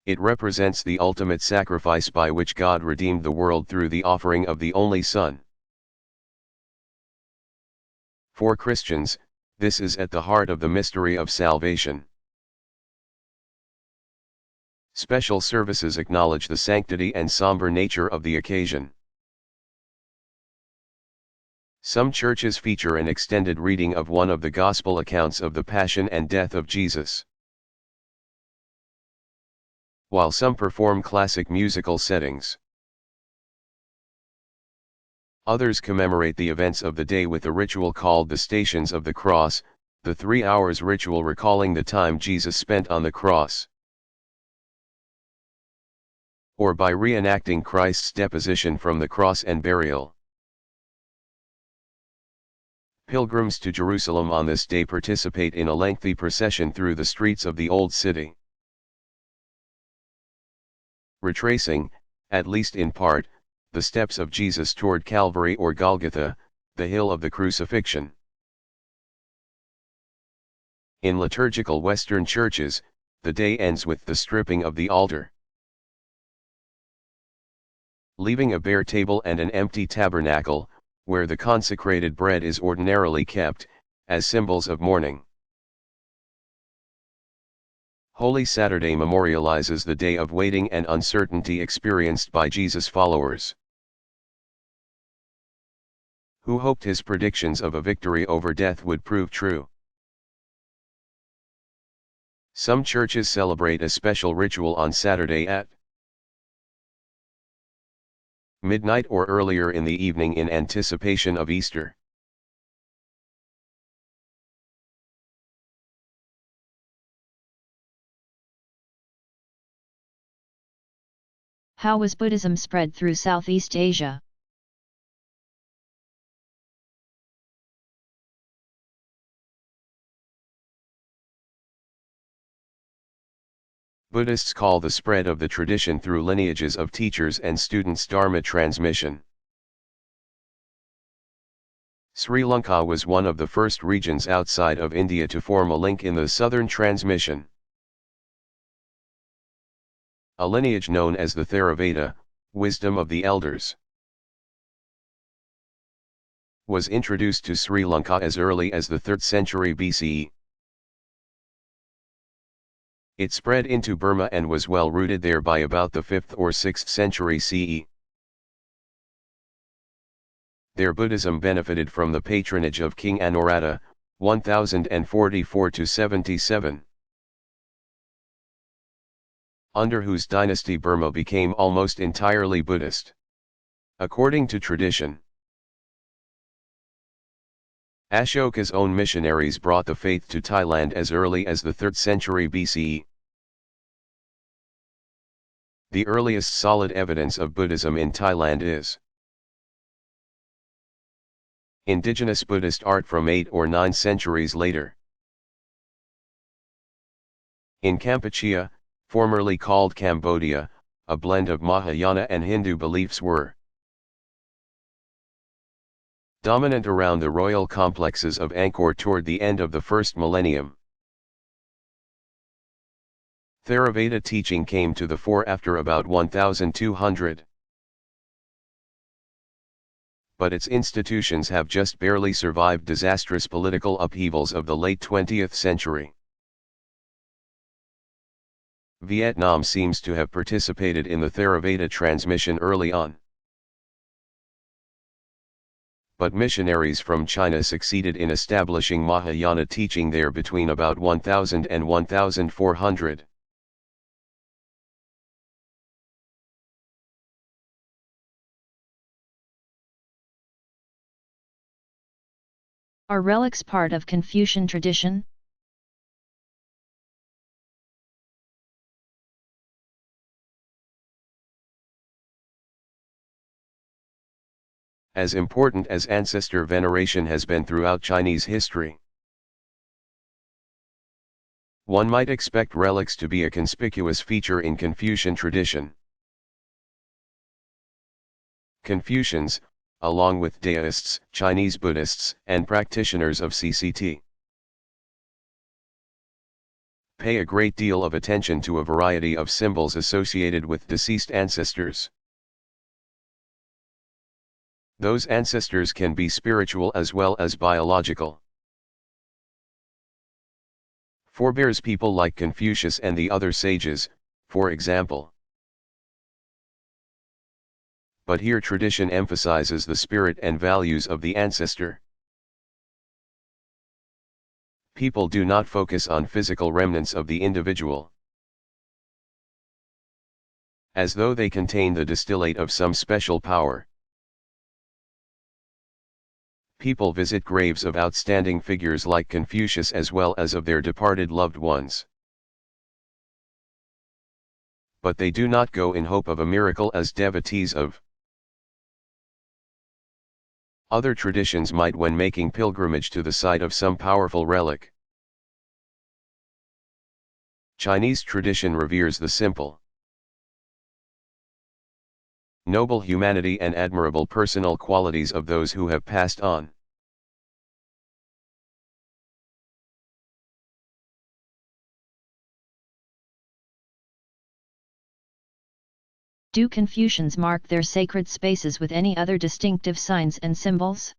It represents the ultimate sacrifice by which God redeemed the world through the offering of the only Son. For Christians, this is at the heart of the mystery of salvation. Special services acknowledge the sanctity and somber nature of the occasion. Some churches feature an extended reading of one of the Gospel accounts of the Passion and Death of Jesus, while some perform classic musical settings. Others commemorate the events of the day with a ritual called the Stations of the Cross, the 3 hours ritual recalling the time Jesus spent on the cross, or by reenacting Christ's deposition from the cross and burial. Pilgrims to Jerusalem on this day participate in a lengthy procession through the streets of the Old City, retracing, at least in part, the steps of Jesus toward Calvary or Golgotha, the hill of the crucifixion. In liturgical Western churches, the day ends with the stripping of the altar, leaving a bare table and an empty tabernacle, where the consecrated bread is ordinarily kept, as symbols of mourning. Holy Saturday memorializes the day of waiting and uncertainty experienced by Jesus' followers, who hoped his predictions of a victory over death would prove true. Some churches celebrate a special ritual on Saturday at midnight or earlier in the evening in anticipation of Easter. How was Buddhism spread through Southeast Asia? Buddhists call the spread of the tradition through lineages of teachers and students Dharma transmission. Sri Lanka was one of the first regions outside of India to form a link in the southern transmission. A lineage known as the Theravada, wisdom of the elders, was introduced to Sri Lanka as early as the 3rd century BCE. It spread into Burma and was well rooted there by about the 5th or 6th century CE. Their Buddhism benefited from the patronage of King Anuruddha, 1044–77. Under whose dynasty Burma became almost entirely Buddhist. According to tradition, Ashoka's own missionaries brought the faith to Thailand as early as the 3rd century BCE. The earliest solid evidence of Buddhism in Thailand is indigenous Buddhist art from 8 or 9 centuries later. In Kampuchea, formerly called Cambodia, a blend of Mahayana and Hindu beliefs were dominant around the royal complexes of Angkor toward the end of the first millennium. Theravada teaching came to the fore after about 1200. But its institutions have just barely survived disastrous political upheavals of the late 20th century. Vietnam seems to have participated in the Theravada transmission early on. But missionaries from China succeeded in establishing Mahayana teaching there between about 1000 and 1400. Are relics part of Confucian tradition? As important as ancestor veneration has been throughout Chinese history, one might expect relics to be a conspicuous feature in Confucian tradition. Confucians, along with Taoists, Chinese Buddhists, and practitioners of CCT, pay a great deal of attention to a variety of symbols associated with deceased ancestors. Those ancestors can be spiritual as well as biological. Forebears people like Confucius and the other sages, for example. But here tradition emphasizes the spirit and values of the ancestor. People do not focus on physical remnants of the individual, as though they contain the distillate of some special power. People visit graves of outstanding figures like Confucius as well as of their departed loved ones. But they do not go in hope of a miracle as devotees of other traditions might when making pilgrimage to the site of some powerful relic. Chinese tradition reveres the simple, noble humanity and admirable personal qualities of those who have passed on. Do Confucians mark their sacred spaces with any other distinctive signs and symbols?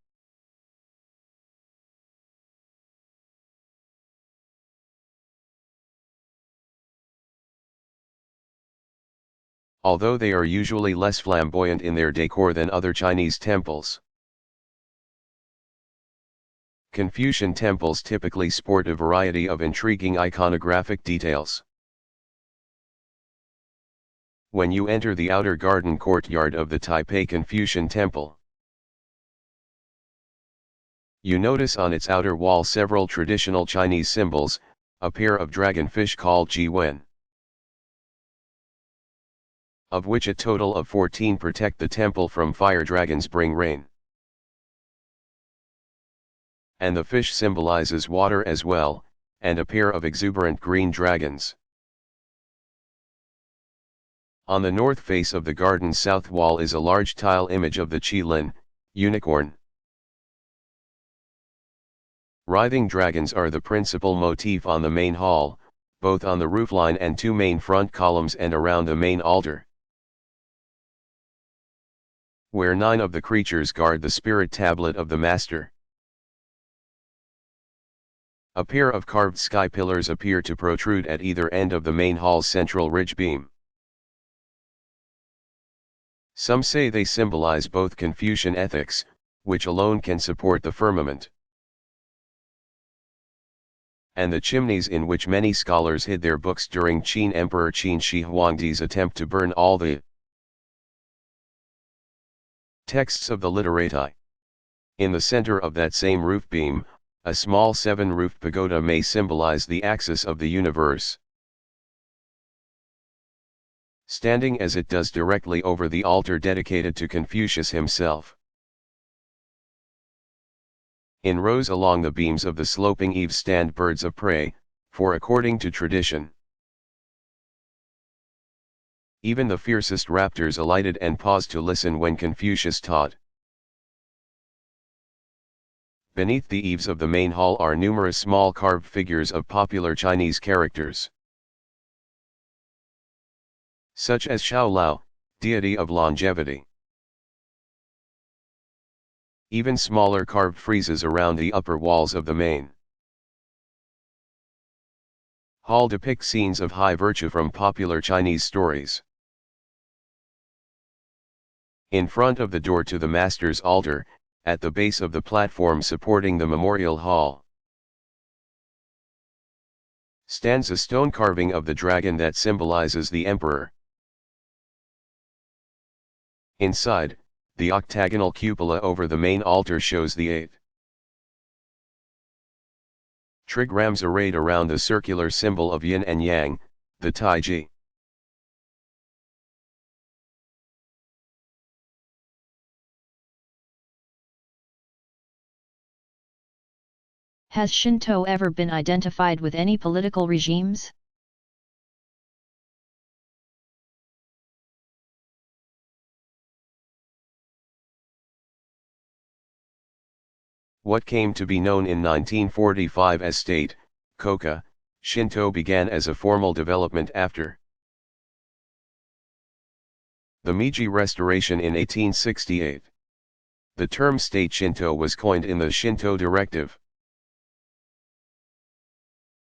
although they are usually less flamboyant in their decor than other Chinese temples. Confucian temples typically sport a variety of intriguing iconographic details. When you enter the outer garden courtyard of the Taipei Confucian Temple, you notice on its outer wall several traditional Chinese symbols, a pair of dragonfish called jiwen, of which a total of 14 protect the temple from fire dragons bring rain. And the fish symbolizes water as well, and a pair of exuberant green dragons. On the north face of the garden's south wall is a large tile image of the qilin, unicorn. Writhing dragons are the principal motif on the main hall, both on the roofline and two main front columns and around the main altar, where 9 of the creatures guard the spirit tablet of the master. A pair of carved sky pillars appear to protrude at either end of the main hall's central ridge beam. Some say they symbolize both Confucian ethics, which alone can support the firmament, and the chimneys in which many scholars hid their books during Qin Emperor Qin Shi Huangdi's attempt to burn all the texts of the literati. In the center of that same roof beam, a small 7-roofed pagoda may symbolize the axis of the universe, standing as it does directly over the altar dedicated to Confucius himself. In rows along the beams of the sloping eaves stand birds of prey, for according to tradition, even the fiercest raptors alighted and paused to listen when Confucius taught. Beneath the eaves of the main hall are numerous small carved figures of popular Chinese characters, such as Xiao Lao, deity of longevity. Even smaller carved friezes around the upper walls of the main hall depict scenes of high virtue from popular Chinese stories. In front of the door to the master's altar, at the base of the platform supporting the memorial hall, stands a stone carving of the dragon that symbolizes the emperor. Inside, the octagonal cupola over the main altar shows the 8 trigrams arrayed around the circular symbol of yin and yang, the taiji. Has Shinto ever been identified with any political regimes? What came to be known in 1945 as state, Koka, Shinto began as a formal development after the Meiji Restoration in 1868. The term state Shinto was coined in the Shinto Directive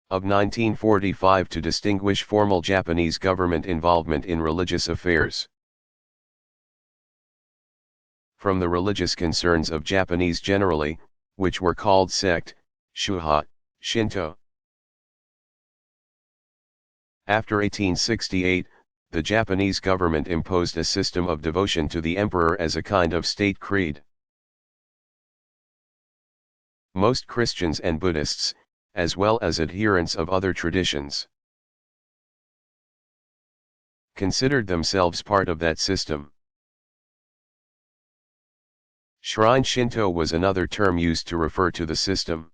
of 1945 to distinguish formal Japanese government involvement in religious affairs from the religious concerns of Japanese generally, which were called sect, shuha, Shinto. After 1868, the Japanese government imposed a system of devotion to the emperor as a kind of state creed. Most Christians and Buddhists, as well as adherents of other traditions, considered themselves part of that system. Shrine Shinto was another term used to refer to the system.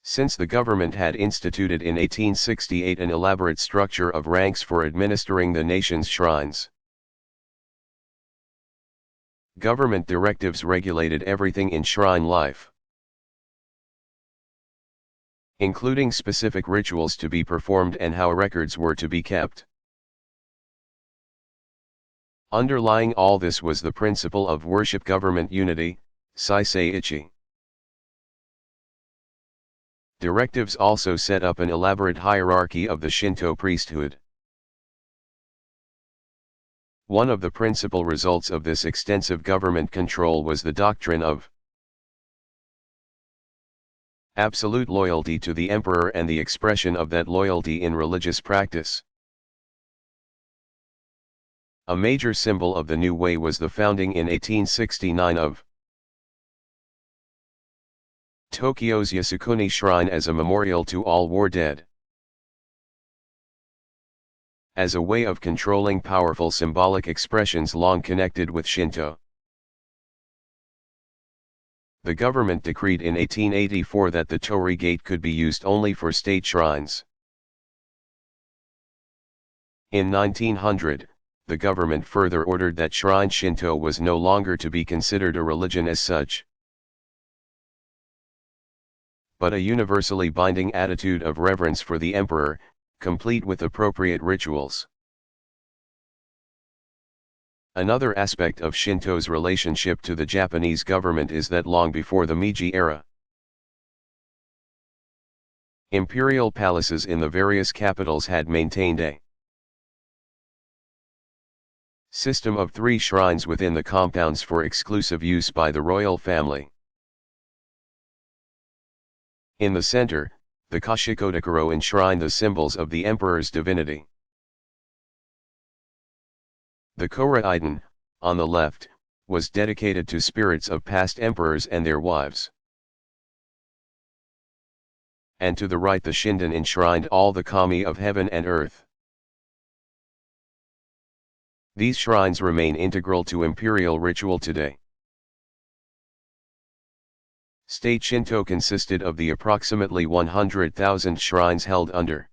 Since the government had instituted in 1868 an elaborate structure of ranks for administering the nation's shrines, government directives regulated everything in shrine life, including specific rituals to be performed and how records were to be kept. Underlying all this was the principle of worship-government unity, Saisei Ichi. Directives also set up an elaborate hierarchy of the Shinto priesthood. One of the principal results of this extensive government control was the doctrine of absolute loyalty to the emperor and the expression of that loyalty in religious practice. A major symbol of the new way was the founding in 1869 of Tokyo's Yasukuni Shrine as a memorial to all war dead. As a way of controlling powerful symbolic expressions long connected with Shinto, the government decreed in 1884 that the torii gate could be used only for state shrines. In 1900, the government further ordered that shrine Shinto was no longer to be considered a religion as such, but a universally binding attitude of reverence for the emperor, complete with appropriate rituals. Another aspect of Shinto's relationship to the Japanese government is that long before the Meiji era, imperial palaces in the various capitals had maintained a system of 3 shrines within the compounds for exclusive use by the royal family. In the center, the Kashikodakuro enshrine the symbols of the emperor's divinity. The Koraiden, on the left, was dedicated to spirits of past emperors and their wives. And to the right the Shinden enshrined all the kami of heaven and earth. These shrines remain integral to imperial ritual today. State Shinto consisted of the approximately 100,000 shrines held under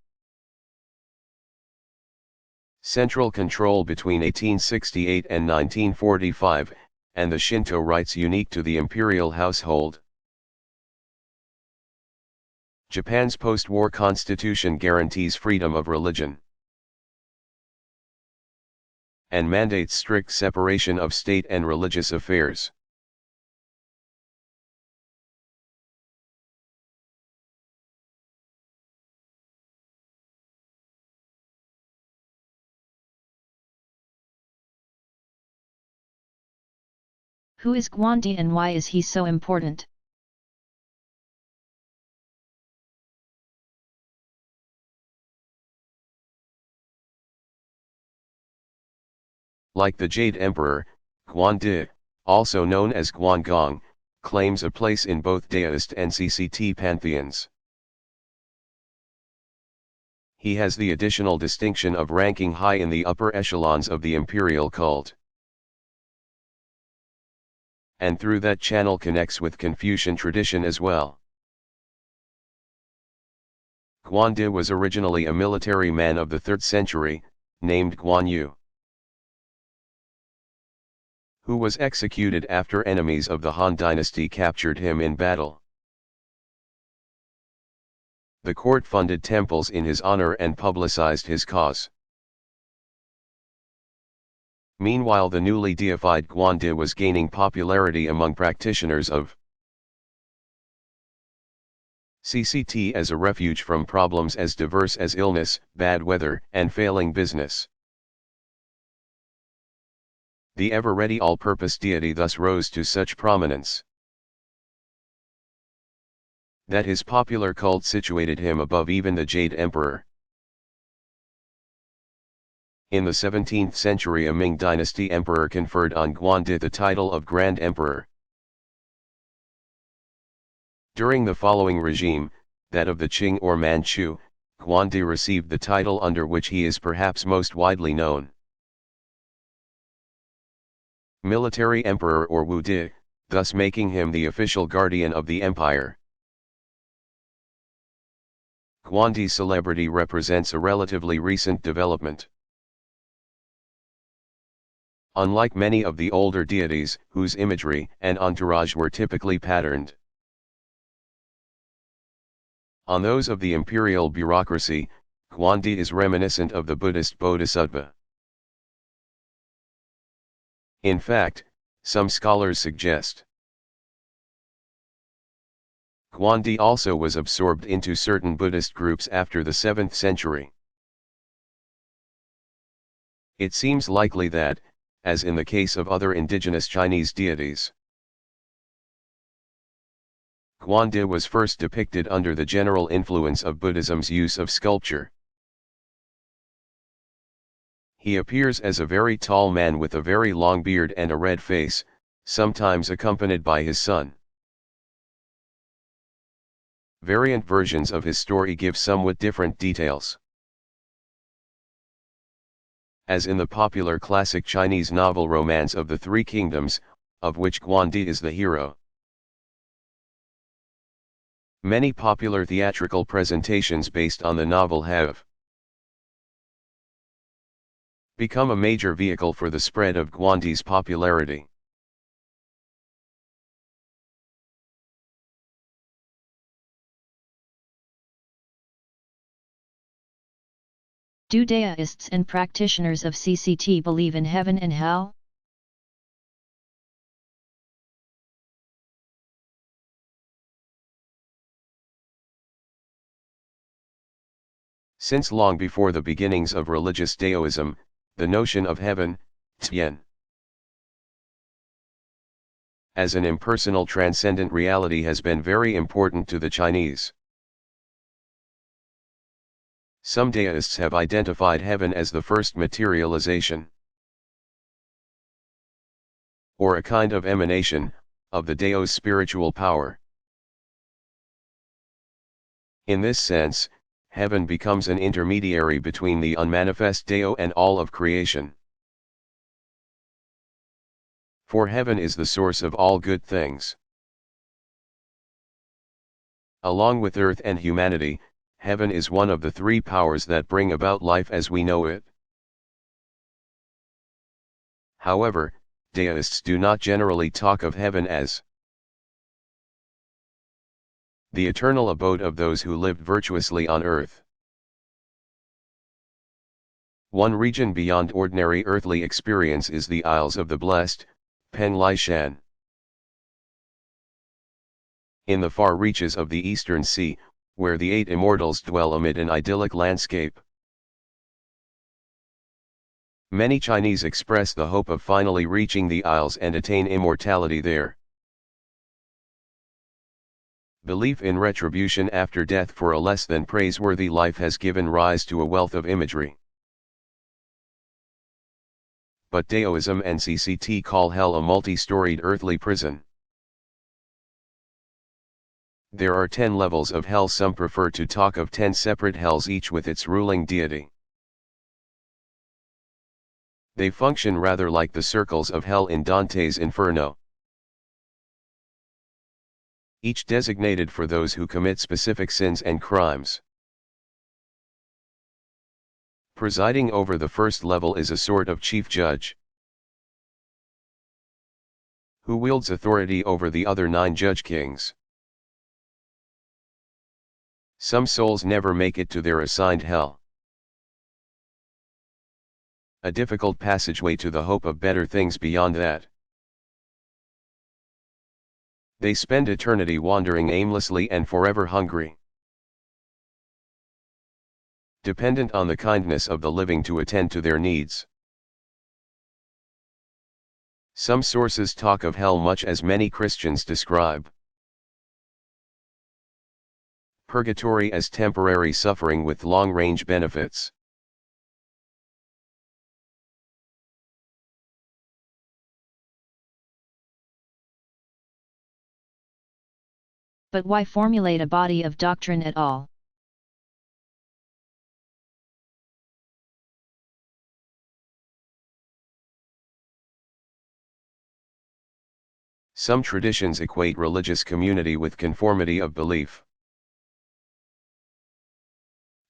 central control between 1868 and 1945, and the Shinto rites unique to the imperial household. Japan's post-war constitution guarantees freedom of religion and mandates strict separation of state and religious affairs. Who is Guandi and why is he so important? Like the Jade Emperor, Guandi, also known as Guangong, claims a place in both Daoist and CCT pantheons. He has the additional distinction of ranking high in the upper echelons of the imperial cult, and through that channel connects with Confucian tradition as well. Guandi was originally a military man of the 3rd century, named Guan Yu, who was executed after enemies of the Han dynasty captured him in battle. The court funded temples in his honor and publicized his cause. Meanwhile, the newly deified Guandi was gaining popularity among practitioners of CCT as a refuge from problems as diverse as illness, bad weather, and failing business. The ever-ready all-purpose deity thus rose to such prominence that his popular cult situated him above even the Jade Emperor. In the 17th century, a Ming dynasty emperor conferred on Guandi the title of Grand Emperor. During the following regime, that of the Qing or Manchu, Guandi received the title under which he is perhaps most widely known, Military Emperor or Wu Di, thus making him the official guardian of the empire. Guandi's celebrity represents a relatively recent development. Unlike many of the older deities, whose imagery and entourage were typically patterned on those of the imperial bureaucracy, Guandi is reminiscent of the Buddhist bodhisattva. In fact, some scholars suggest Guandi also was absorbed into certain Buddhist groups after the 7th century. It seems likely that, as in the case of other indigenous Chinese deities, Guandi was first depicted under the general influence of Buddhism's use of sculpture. He appears as a very tall man with a very long beard and a red face, sometimes accompanied by his son. Variant versions of his story give somewhat different details. As in the popular classic Chinese novel Romance of the Three Kingdoms, of which Guandi is the hero. Many popular theatrical presentations based on the novel have become a major vehicle for the spread of Guandi's popularity. Do deists and practitioners of CCT believe in heaven and hell? Since long before the beginnings of religious Daoism, the notion of heaven, Tian, as an impersonal transcendent reality has been very important to the Chinese. Some deists have identified heaven as the first materialization, or a kind of emanation, of the Dao's spiritual power. In this sense, heaven becomes an intermediary between the unmanifest Dao and all of creation. For heaven is the source of all good things. Along with earth and humanity, heaven is one of the three powers that bring about life as we know it. However, deists do not generally talk of heaven as the eternal abode of those who lived virtuously on earth. One region beyond ordinary earthly experience is the Isles of the Blessed, Pen Lai Shan. In the far reaches of the Eastern Sea, where the eight immortals dwell amid an idyllic landscape. Many Chinese express the hope of finally reaching the Isles and attain immortality there. Belief in retribution after death for a less than praiseworthy life has given rise to a wealth of imagery. But Daoism and CCT call hell a multi-storied earthly prison. There are 10 levels of hell. Some prefer to talk of 10 separate hells, each with its ruling deity. They function rather like the circles of hell in Dante's Inferno, each designated for those who commit specific sins and crimes. Presiding over the first level is a sort of chief judge, who wields authority over the other 9 judge kings. Some souls never make it to their assigned hell, a difficult passageway to the hope of better things beyond that. They spend eternity wandering aimlessly and forever hungry, dependent on the kindness of the living to attend to their needs. Some sources talk of hell much as many Christians describe purgatory as temporary suffering with long-range benefits. But why formulate a body of doctrine at all? Some traditions equate religious community with conformity of belief.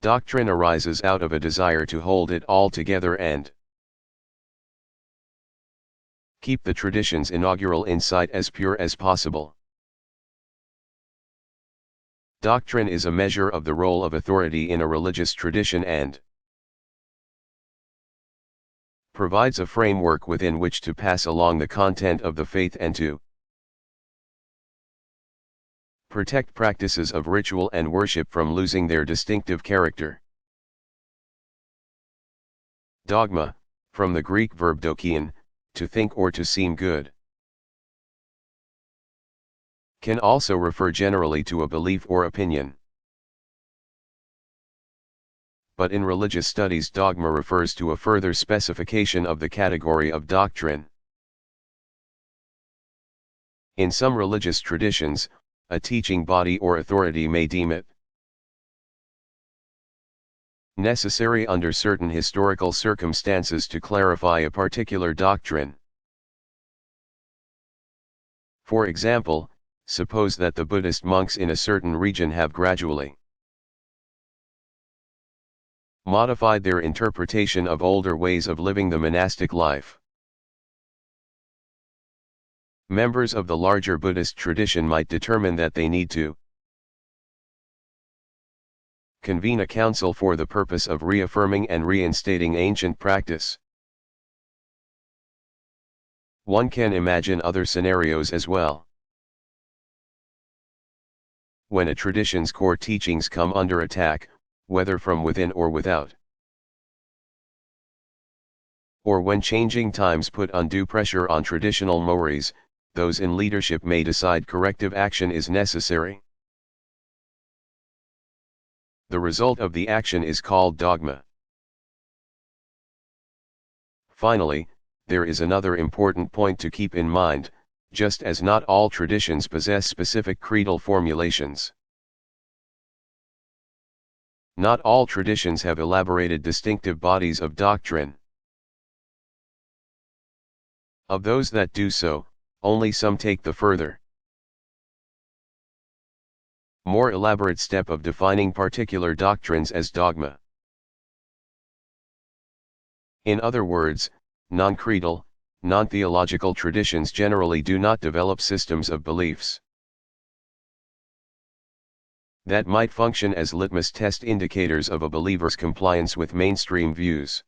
Doctrine arises out of a desire to hold it all together and keep the tradition's inaugural insight as pure as possible. Doctrine is a measure of the role of authority in a religious tradition and provides a framework within which to pass along the content of the faith and to protect practices of ritual and worship from losing their distinctive character. Dogma, from the Greek verb dokein, to think or to seem good. Can also refer generally to a belief or opinion. But in religious studies, dogma refers to a further specification of the category of doctrine. In some religious traditions, a teaching body or authority may deem it necessary under certain historical circumstances to clarify a particular doctrine. For example, suppose that the Buddhist monks in a certain region have gradually modified their interpretation of older ways of living the monastic life. Members of the larger Buddhist tradition might determine that they need to convene a council for the purpose of reaffirming and reinstating ancient practice. One can imagine other scenarios as well. When a tradition's core teachings come under attack, whether from within or without, or when changing times put undue pressure on traditional mores, those in leadership may decide corrective action is necessary. The result of the action is called dogma. Finally, there is another important point to keep in mind, just as not all traditions possess specific creedal formulations. Not all traditions have elaborated distinctive bodies of doctrine. Of those that do so, only some take the further, more elaborate step of defining particular doctrines as dogma. In other words, non-creedal, non-theological traditions generally do not develop systems of beliefs that might function as litmus test indicators of a believer's compliance with mainstream views.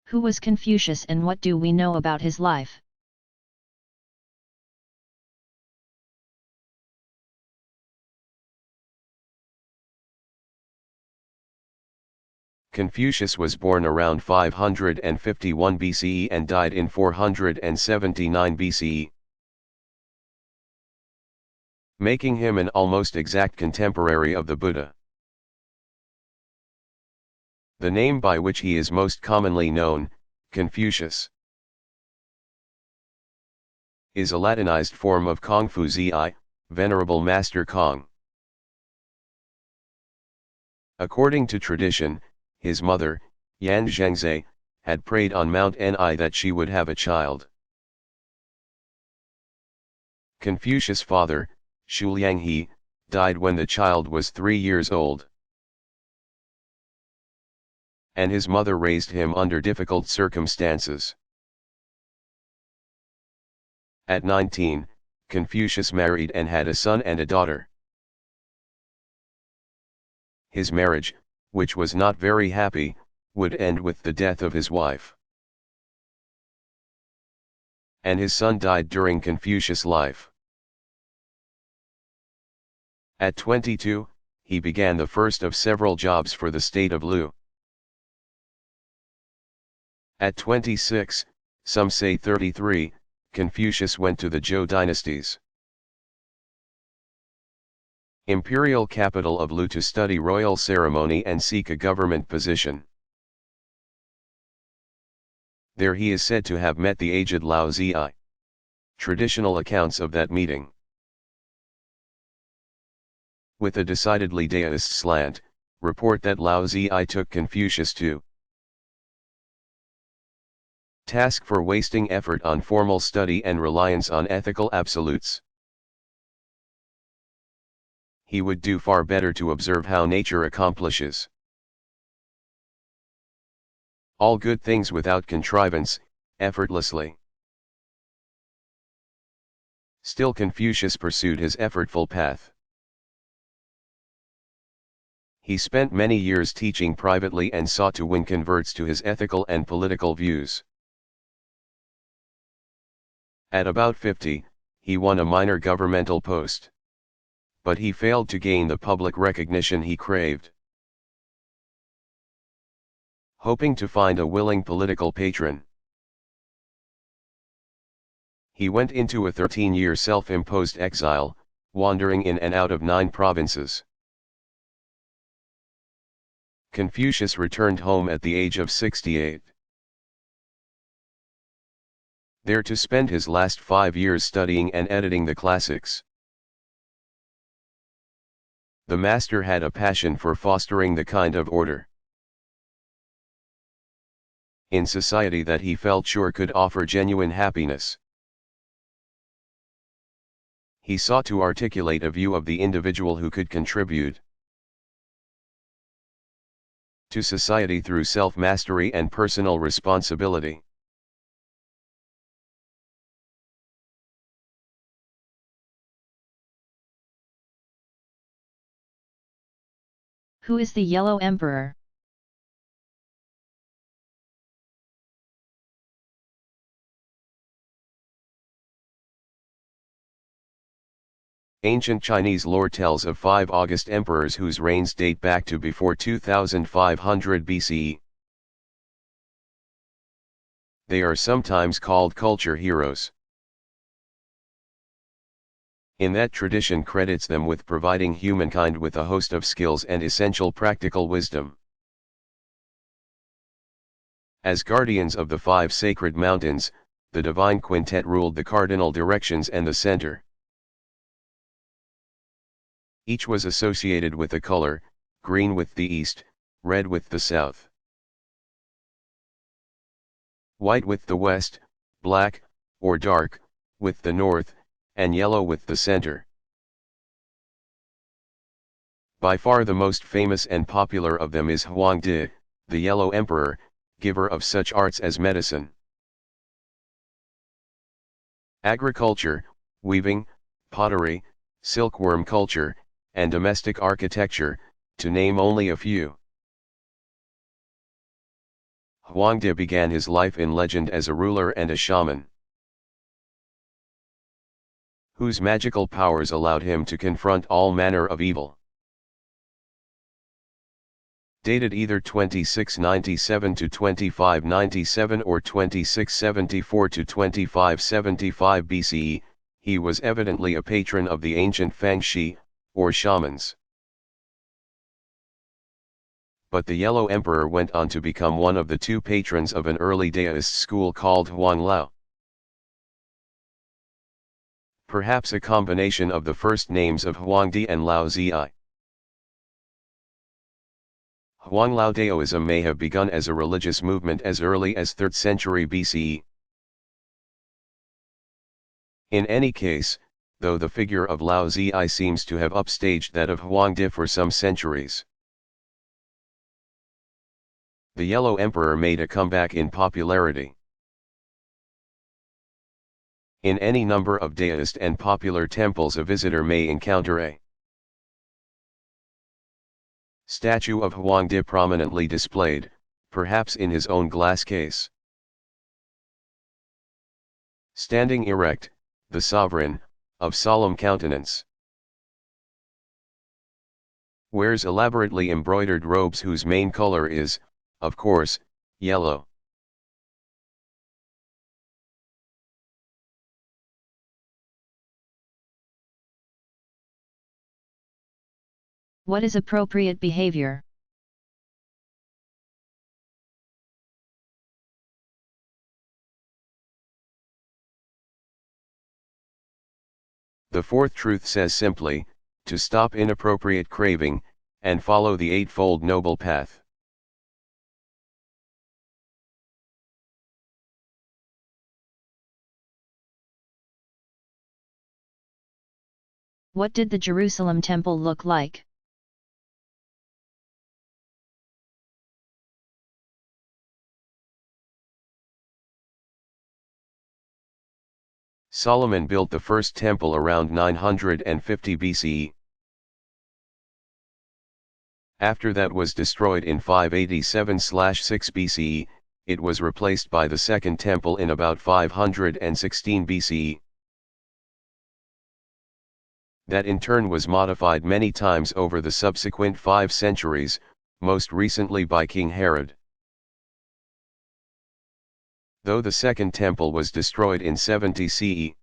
Who was Confucius and what do we know about his life? Confucius was born around 551 BCE and died in 479 BCE, making him an almost exact contemporary of the Buddha. The name by which he is most commonly known, Confucius, is a Latinized form of Kong Fu Zi, Venerable Master Kong. According to tradition, his mother, Yan Zhengzhe, had prayed on Mount Ni that she would have a child. Confucius' father, Shu Lianghe, died when the child was 3 years old, and his mother raised him under difficult circumstances. At 19, Confucius married and had a son and a daughter. His marriage, which was not very happy, would end with the death of his wife, and his son died during Confucius' life. At 22, he began the first of several jobs for the state of Lu. At 26, some say 33, Confucius went to the Zhou dynasties imperial capital of Lu to study royal ceremony and seek a government position. There he is said to have met the aged Lao Zi. Traditional accounts of that meeting, with a decidedly Daoist slant, report that Lao Zi took Confucius to task for wasting effort on formal study and reliance on ethical absolutes. He would do far better to observe how nature accomplishes all good things without contrivance, effortlessly. Still Confucius pursued his effortful path. He spent many years teaching privately and sought to win converts to his ethical and political views. At about 50, he won a minor governmental post. But he failed to gain the public recognition he craved. Hoping to find a willing political patron, he went into a 13-year self-imposed exile, wandering in and out of 9 provinces. Confucius returned home at the age of 68. There to spend his last 5 years studying and editing the classics. The master had a passion for fostering the kind of order in society that he felt sure could offer genuine happiness. He sought to articulate a view of the individual who could contribute to society through self-mastery and personal responsibility. Who is the Yellow Emperor? Ancient Chinese lore tells of 5 august emperors whose reigns date back to before 2500 BCE. They are sometimes called culture heroes. In that tradition credits them with providing humankind with a host of skills and essential practical wisdom. As guardians of the 5 sacred mountains, the divine quintet ruled the cardinal directions and the center. Each was associated with a color, green with the east, red with the south, white with the west, black, or dark, with the north, and yellow with the center. By far the most famous and popular of them is Huangdi, the Yellow Emperor, giver of such arts as medicine, agriculture, weaving, pottery, silkworm culture, and domestic architecture, to name only a few. Huangdi began his life in legend as a ruler and a shaman, whose magical powers allowed him to confront all manner of evil. Dated either 2697 to 2597 or 2674 to 2575 BCE, he was evidently a patron of the ancient Fangxi, or shamans. But the Yellow Emperor went on to become one of the 2 patrons of an early Daoist school called Huanglao. Perhaps a combination of the first names of Huangdi and Lao Zi. Huanglao Daoism may have begun as a religious movement as early as 3rd century BCE. In any case, though the figure of Lao Zi seems to have upstaged that of Huangdi for some centuries, the Yellow Emperor made a comeback in popularity. In any number of Daoist and popular temples a visitor may encounter a statue of Huangdi prominently displayed, perhaps in his own glass case. Standing erect, the sovereign, of solemn countenance, wears elaborately embroidered robes whose main color is, of course, yellow. What is appropriate behavior? The 4th truth says simply, to stop inappropriate craving, and follow the Eightfold Noble Path. What did the Jerusalem temple look like? Solomon built the first temple around 950 BCE. After that was destroyed in 587/6 BCE, it was replaced by the Second Temple in about 516 BCE. that in turn was modified many times over the subsequent 5 centuries, most recently by King Herod. Though the Second Temple was destroyed in 70 CE,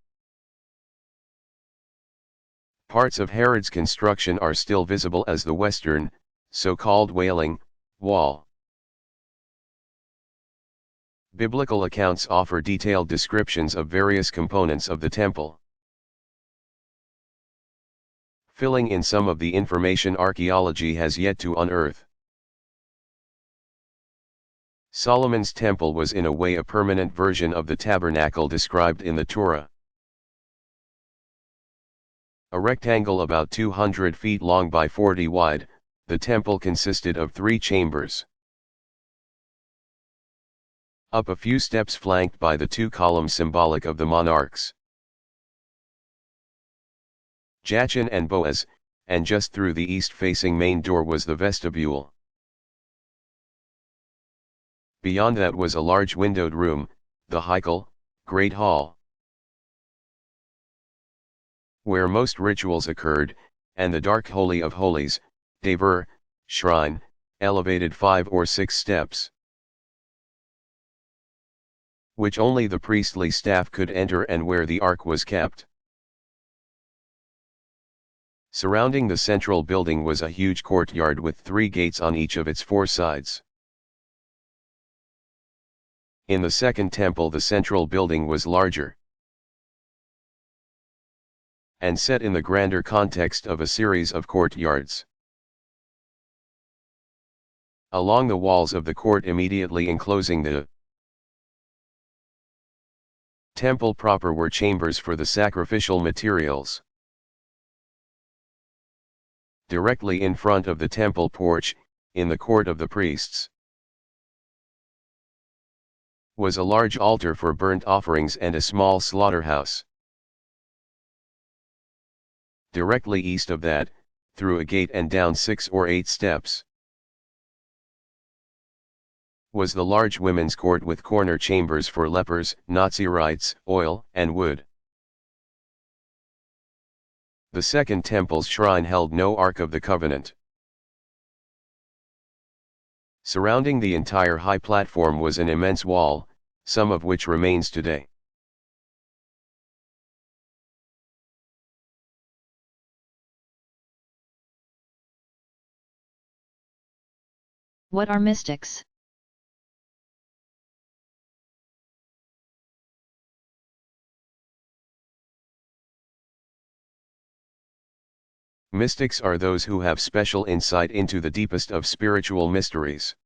parts of Herod's construction are still visible as the western, so-called Wailing, Wall. Biblical accounts offer detailed descriptions of various components of the temple. Filling in some of the information archaeology has yet to unearth. Solomon's temple was in a way a permanent version of the tabernacle described in the Torah. A rectangle about 200 feet long by 40 wide, the temple consisted of 3 chambers. Up a few steps flanked by the 2 columns symbolic of the monarchs, Jachin and Boaz, and just through the east-facing main door was the vestibule. Beyond that was a large windowed room, the Heikel, Great Hall, where most rituals occurred, and the dark Holy of Holies, Dever, shrine, elevated 5 or 6 steps, which only the priestly staff could enter, and where the ark was kept. Surrounding the central building was a huge courtyard with 3 gates on each of its 4 sides. In the Second Temple the central building was larger, and set in the grander context of a series of courtyards. Along the walls of the court immediately enclosing the temple proper were chambers for the sacrificial materials. Directly in front of the temple porch, in the court of the priests, was a large altar for burnt offerings and a small slaughterhouse. Directly east of that, through a gate and down 6 or 8 steps, was the large women's court with corner chambers for lepers, Nazirites, oil, and wood. The Second Temple's shrine held no Ark of the Covenant. Surrounding the entire high platform was an immense wall, some of which remains today. What are mystics? Mystics are those who have special insight into the deepest of spiritual mysteries.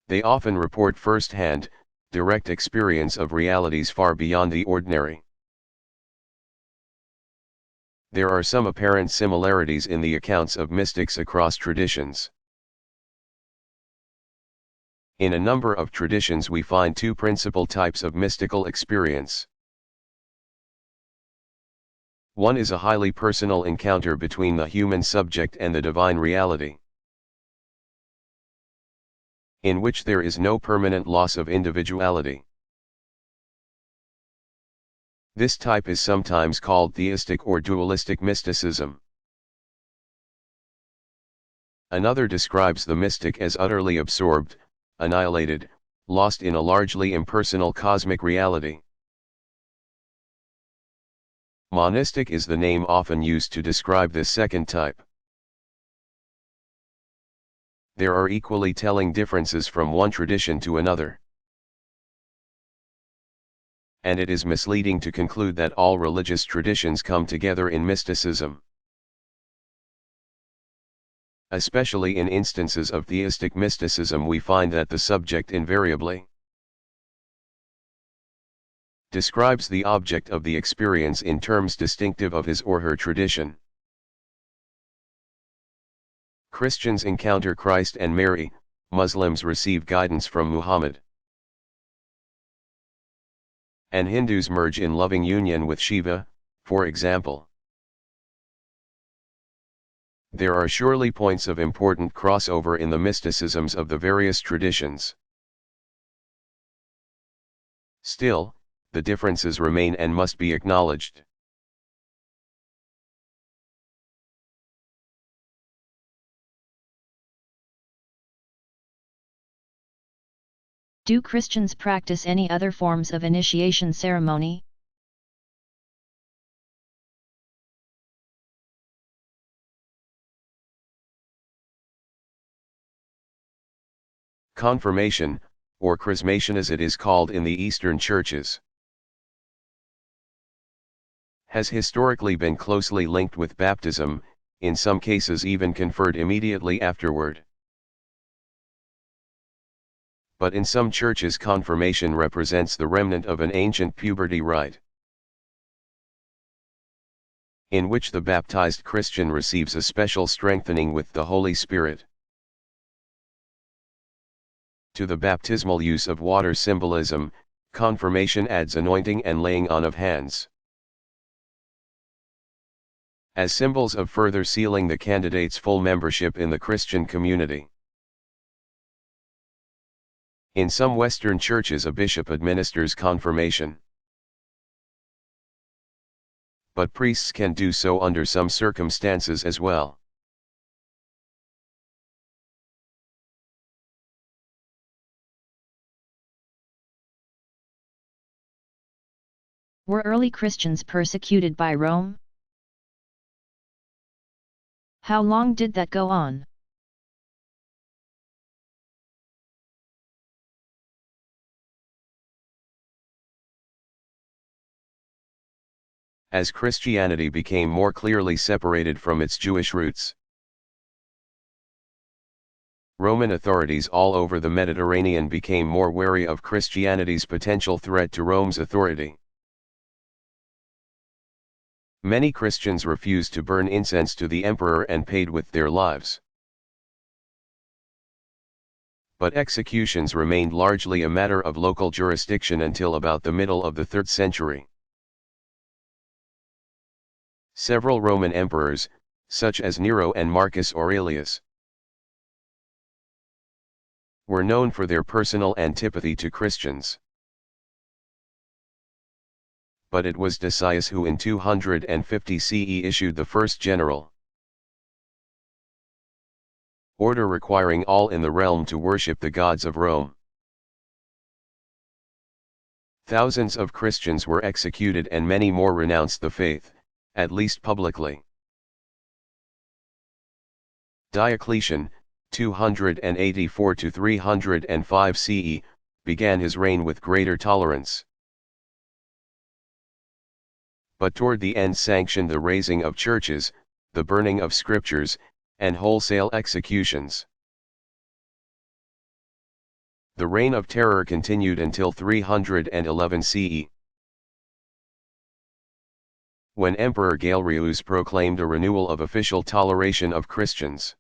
They often report first-hand, direct experience of realities far beyond the ordinary. There are some apparent similarities in the accounts of mystics across traditions. In a number of traditions we find 2 principal types of mystical experience. One is a highly personal encounter between the human subject and the divine reality, in which there is no permanent loss of individuality. This type is sometimes called theistic or dualistic mysticism. Another describes the mystic as utterly absorbed, annihilated, lost in a largely impersonal cosmic reality. Monistic is the name often used to describe this second type. There are equally telling differences from one tradition to another, and it is misleading to conclude that all religious traditions come together in mysticism. Especially in instances of theistic mysticism we find that the subject invariably describes the object of the experience in terms distinctive of his or her tradition. Christians encounter Christ and Mary, Muslims receive guidance from Muhammad, and Hindus merge in loving union with Shiva, for example. There are surely points of important crossover in the mysticisms of the various traditions. Still, the differences remain and must be acknowledged. Do Christians practice any other forms of initiation ceremony? Confirmation, or chrismation as it is called in the Eastern churches, has historically been closely linked with baptism, in some cases even conferred immediately afterward. But in some churches confirmation represents the remnant of an ancient puberty rite, in which the baptized Christian receives a special strengthening with the Holy Spirit. To the baptismal use of water symbolism, confirmation adds anointing and laying on of hands, as symbols of further sealing the candidate's full membership in the Christian community. In some Western churches a bishop administers confirmation, but priests can do so under some circumstances as well. Were early Christians persecuted by Rome? How long did that go on? As Christianity became more clearly separated from its Jewish roots, Roman authorities all over the Mediterranean became more wary of Christianity's potential threat to Rome's authority. Many Christians refused to burn incense to the emperor and paid with their lives. But executions remained largely a matter of local jurisdiction until about the middle of the 3rd century. Several Roman emperors, such as Nero and Marcus Aurelius, were known for their personal antipathy to Christians. But it was Decius who in 250 CE issued the first general order requiring all in the realm to worship the gods of Rome. Thousands of Christians were executed and many more renounced the faith, at least publicly. Diocletian, 284 to 305 CE, began his reign with greater tolerance, but toward the end sanctioned the razing of churches, the burning of scriptures, and wholesale executions. The reign of terror continued until 311 CE, when Emperor Galerius proclaimed a renewal of official toleration of Christians.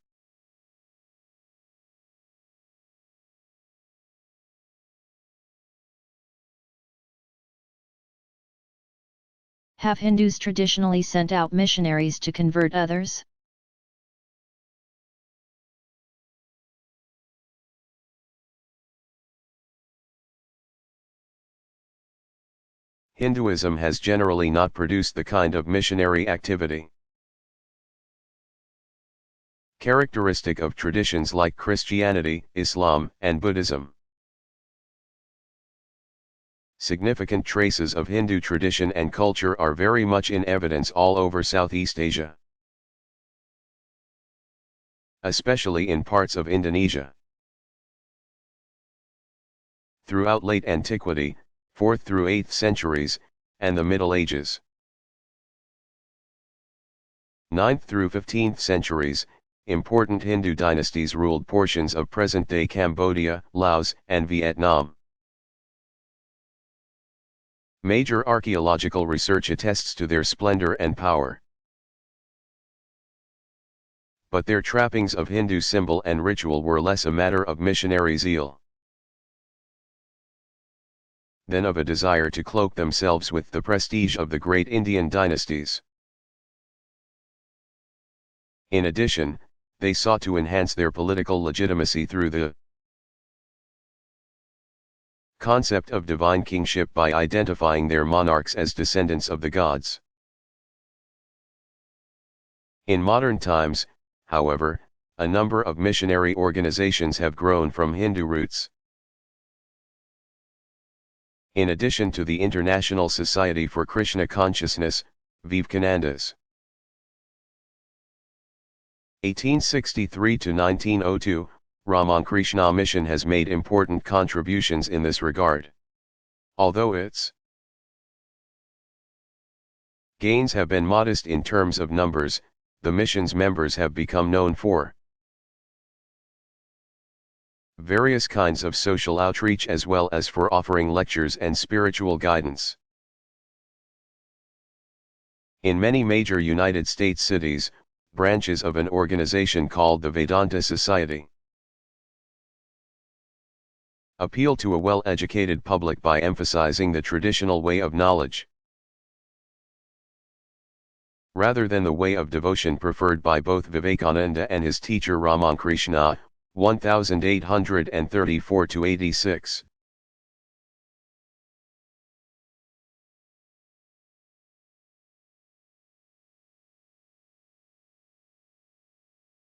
Have Hindus traditionally sent out missionaries to convert others? Hinduism has generally not produced the kind of missionary activity characteristic of traditions like Christianity, Islam, and Buddhism. Significant traces of Hindu tradition and culture are very much in evidence all over Southeast Asia, especially in parts of Indonesia. Throughout late antiquity, 4th through 8th centuries, and the Middle Ages, 9th through 15th centuries, important Hindu dynasties ruled portions of present-day Cambodia, Laos, and Vietnam. Major archaeological research attests to their splendor and power. But their trappings of Hindu symbol and ritual were less a matter of missionary zeal than of a desire to cloak themselves with the prestige of the great Indian dynasties. In addition, they sought to enhance their political legitimacy through the concept of divine kingship by identifying their monarchs as descendants of the gods. In modern times, however, a number of missionary organizations have grown from Hindu roots. in addition to the International Society for Krishna Consciousness, Vivekananda's 1863 to 1902, Ramakrishna Mission has made important contributions in this regard. Although its gains have been modest in terms of numbers, the mission's members have become known for various kinds of social outreach as well as for offering lectures and spiritual guidance. In many major United States cities, branches of an organization called the Vedanta Society appeal to a well-educated public by emphasizing the traditional way of knowledge, rather than the way of devotion preferred by both Vivekananda and his teacher Ramakrishna, 1834-86.